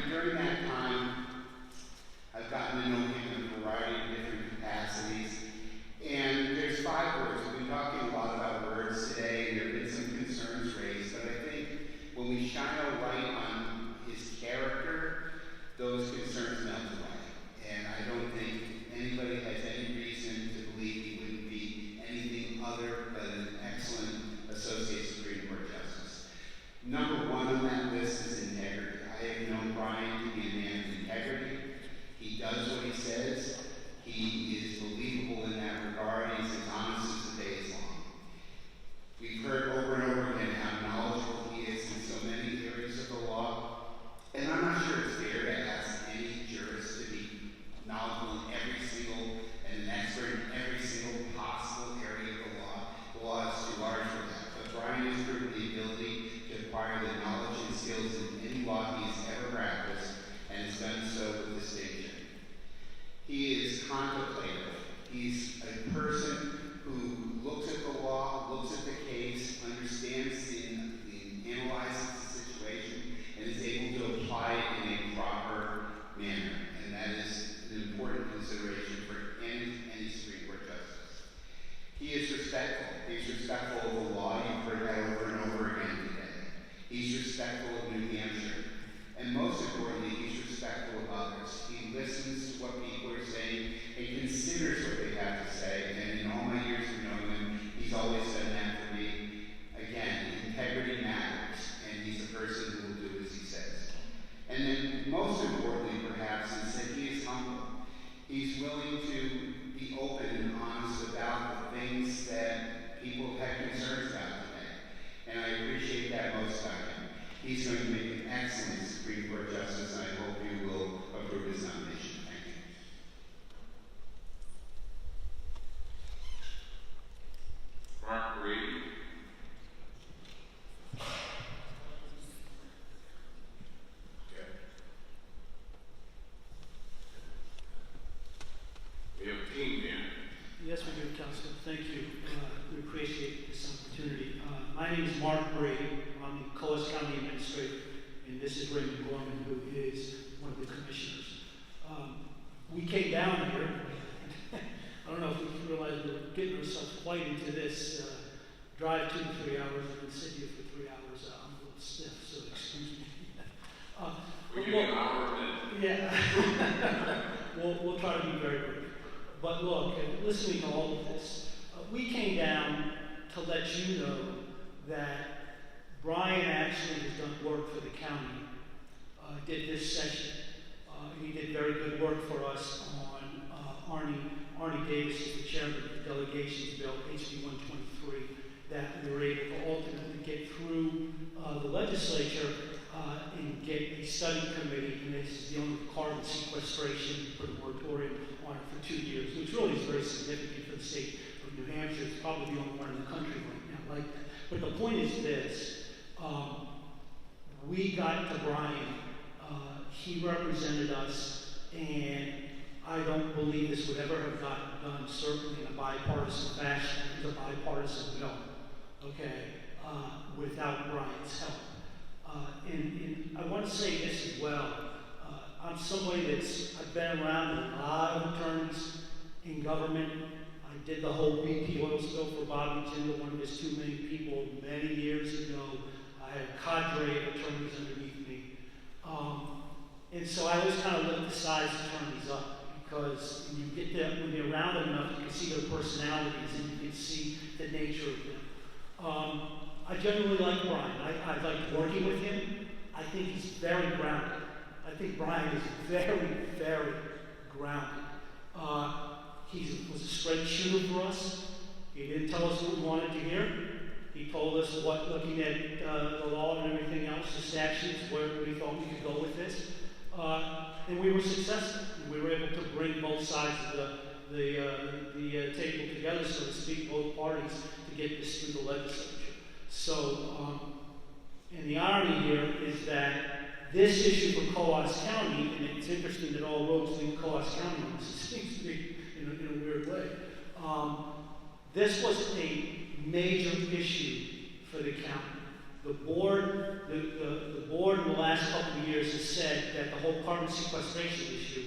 He is contemplative. He's a person who looks at the law, looks at the case, understands analyzes the situation, and is able to apply it in a proper manner. And that is an important consideration for any Supreme Court justice. He is respectful. He's respectful of the law. You've heard that over and over again today. He's respectful of New Hampshire. And most importantly, he's respectful of others. He listens to what people are saying and considers what they have to say. And in all my years of knowing him, he's always done that for me. Again, integrity matters, and he's a person who will do as he says. And then most importantly, perhaps, is that he is humble. He's willing to be open and honest about the things that people have concerns about today. And I appreciate that most about him. He's going to make an excellent Supreme Court justice, and I hope you will approve his nomination. Thank you. Mark Brady. We have a team here. Yes, we do, Councilor. Thank you. We appreciate this opportunity. My name is Mark Brady. I'm the Coast County Administrator, and this is Raymond Gorman, who is one of the commissioners. We came down here. I don't know if we realize we're getting ourselves quite into this. Drive 2 to 3 hours and then sit here for 3 hours. I'm a little stiff, so excuse me. We give you an hour a minute. Yeah. We'll try to be very brief. But look, listening to all of this, we came down to let you know that Bryan actually has done work for the county, did this session. He did very good work for us on Arnie Davis, the chairman of the delegations bill, HB 123, that we were able to ultimately get through the legislature and get a study committee, and this is dealing with carbon sequestration for the moratorium on it for 2 years, which really is very significant for the state of New Hampshire. It's probably the only one in the country right now like that. But the point is this, we got to Bryan, he represented us, and I don't believe this would ever have gotten done, certainly in a bipartisan fashion. It was a bipartisan bill, okay, without Bryan's help. And I want to say this as well. I'm somebody I've been around a lot of attorneys in government. I did the whole BP oil spill for Bobby Jindal, one of his 2 million people, many years ago. I had a cadre of attorneys underneath me. And so I always kind of look to size attorneys up, because when you get them, when you're around them enough, you can see their personalities and you can see the nature of them. I generally like Bryan. I like working with him. I think he's very grounded. I think Bryan is very, very grounded. He was a straight shooter for us. He didn't tell us what we wanted to hear. He told us what, looking at the law and everything else, the statutes, where we thought we could go with this. And we were successful. We were able to bring both sides of the table together, so to speak, both parties, to get this through the legislature. So, and the irony here is that this issue for Coos County, and it's interesting that all roads lead Coos County, it seems to be in a weird way. This was a major issue for the county. The board in the last couple of years has said that the whole carbon sequestration issue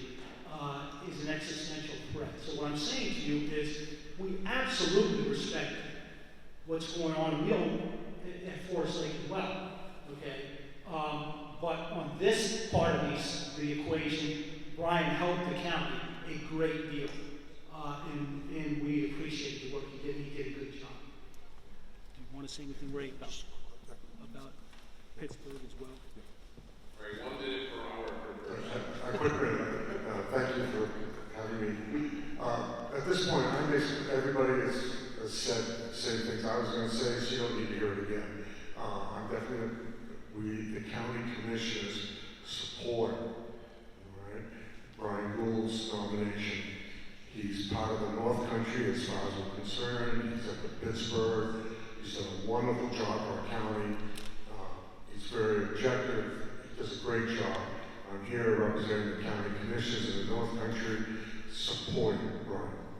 is an existential threat. So what I'm saying to you is we absolutely respect what's going on in Wheeling at Forest Lake as well, okay? But on this part of the equation, Bryan helped the county a great deal, and we appreciate the work he did. He did a good job. Do you want to say anything, Ray, about Pittsburgh as well? All right, 1 minute per hour. Thank you for having me. At this point, everybody has said the same things I was going to say, so you don't need to hear it again. I'm definitely, the county commissioners support, Bryan Gould's nomination. He's part of the North Country as far as we're concerned. He's up at Pittsburgh. He's done a wonderful job for our county. He's very objective. He does a great job. I'm here representing the county commissioners in the North Country. support Bryan.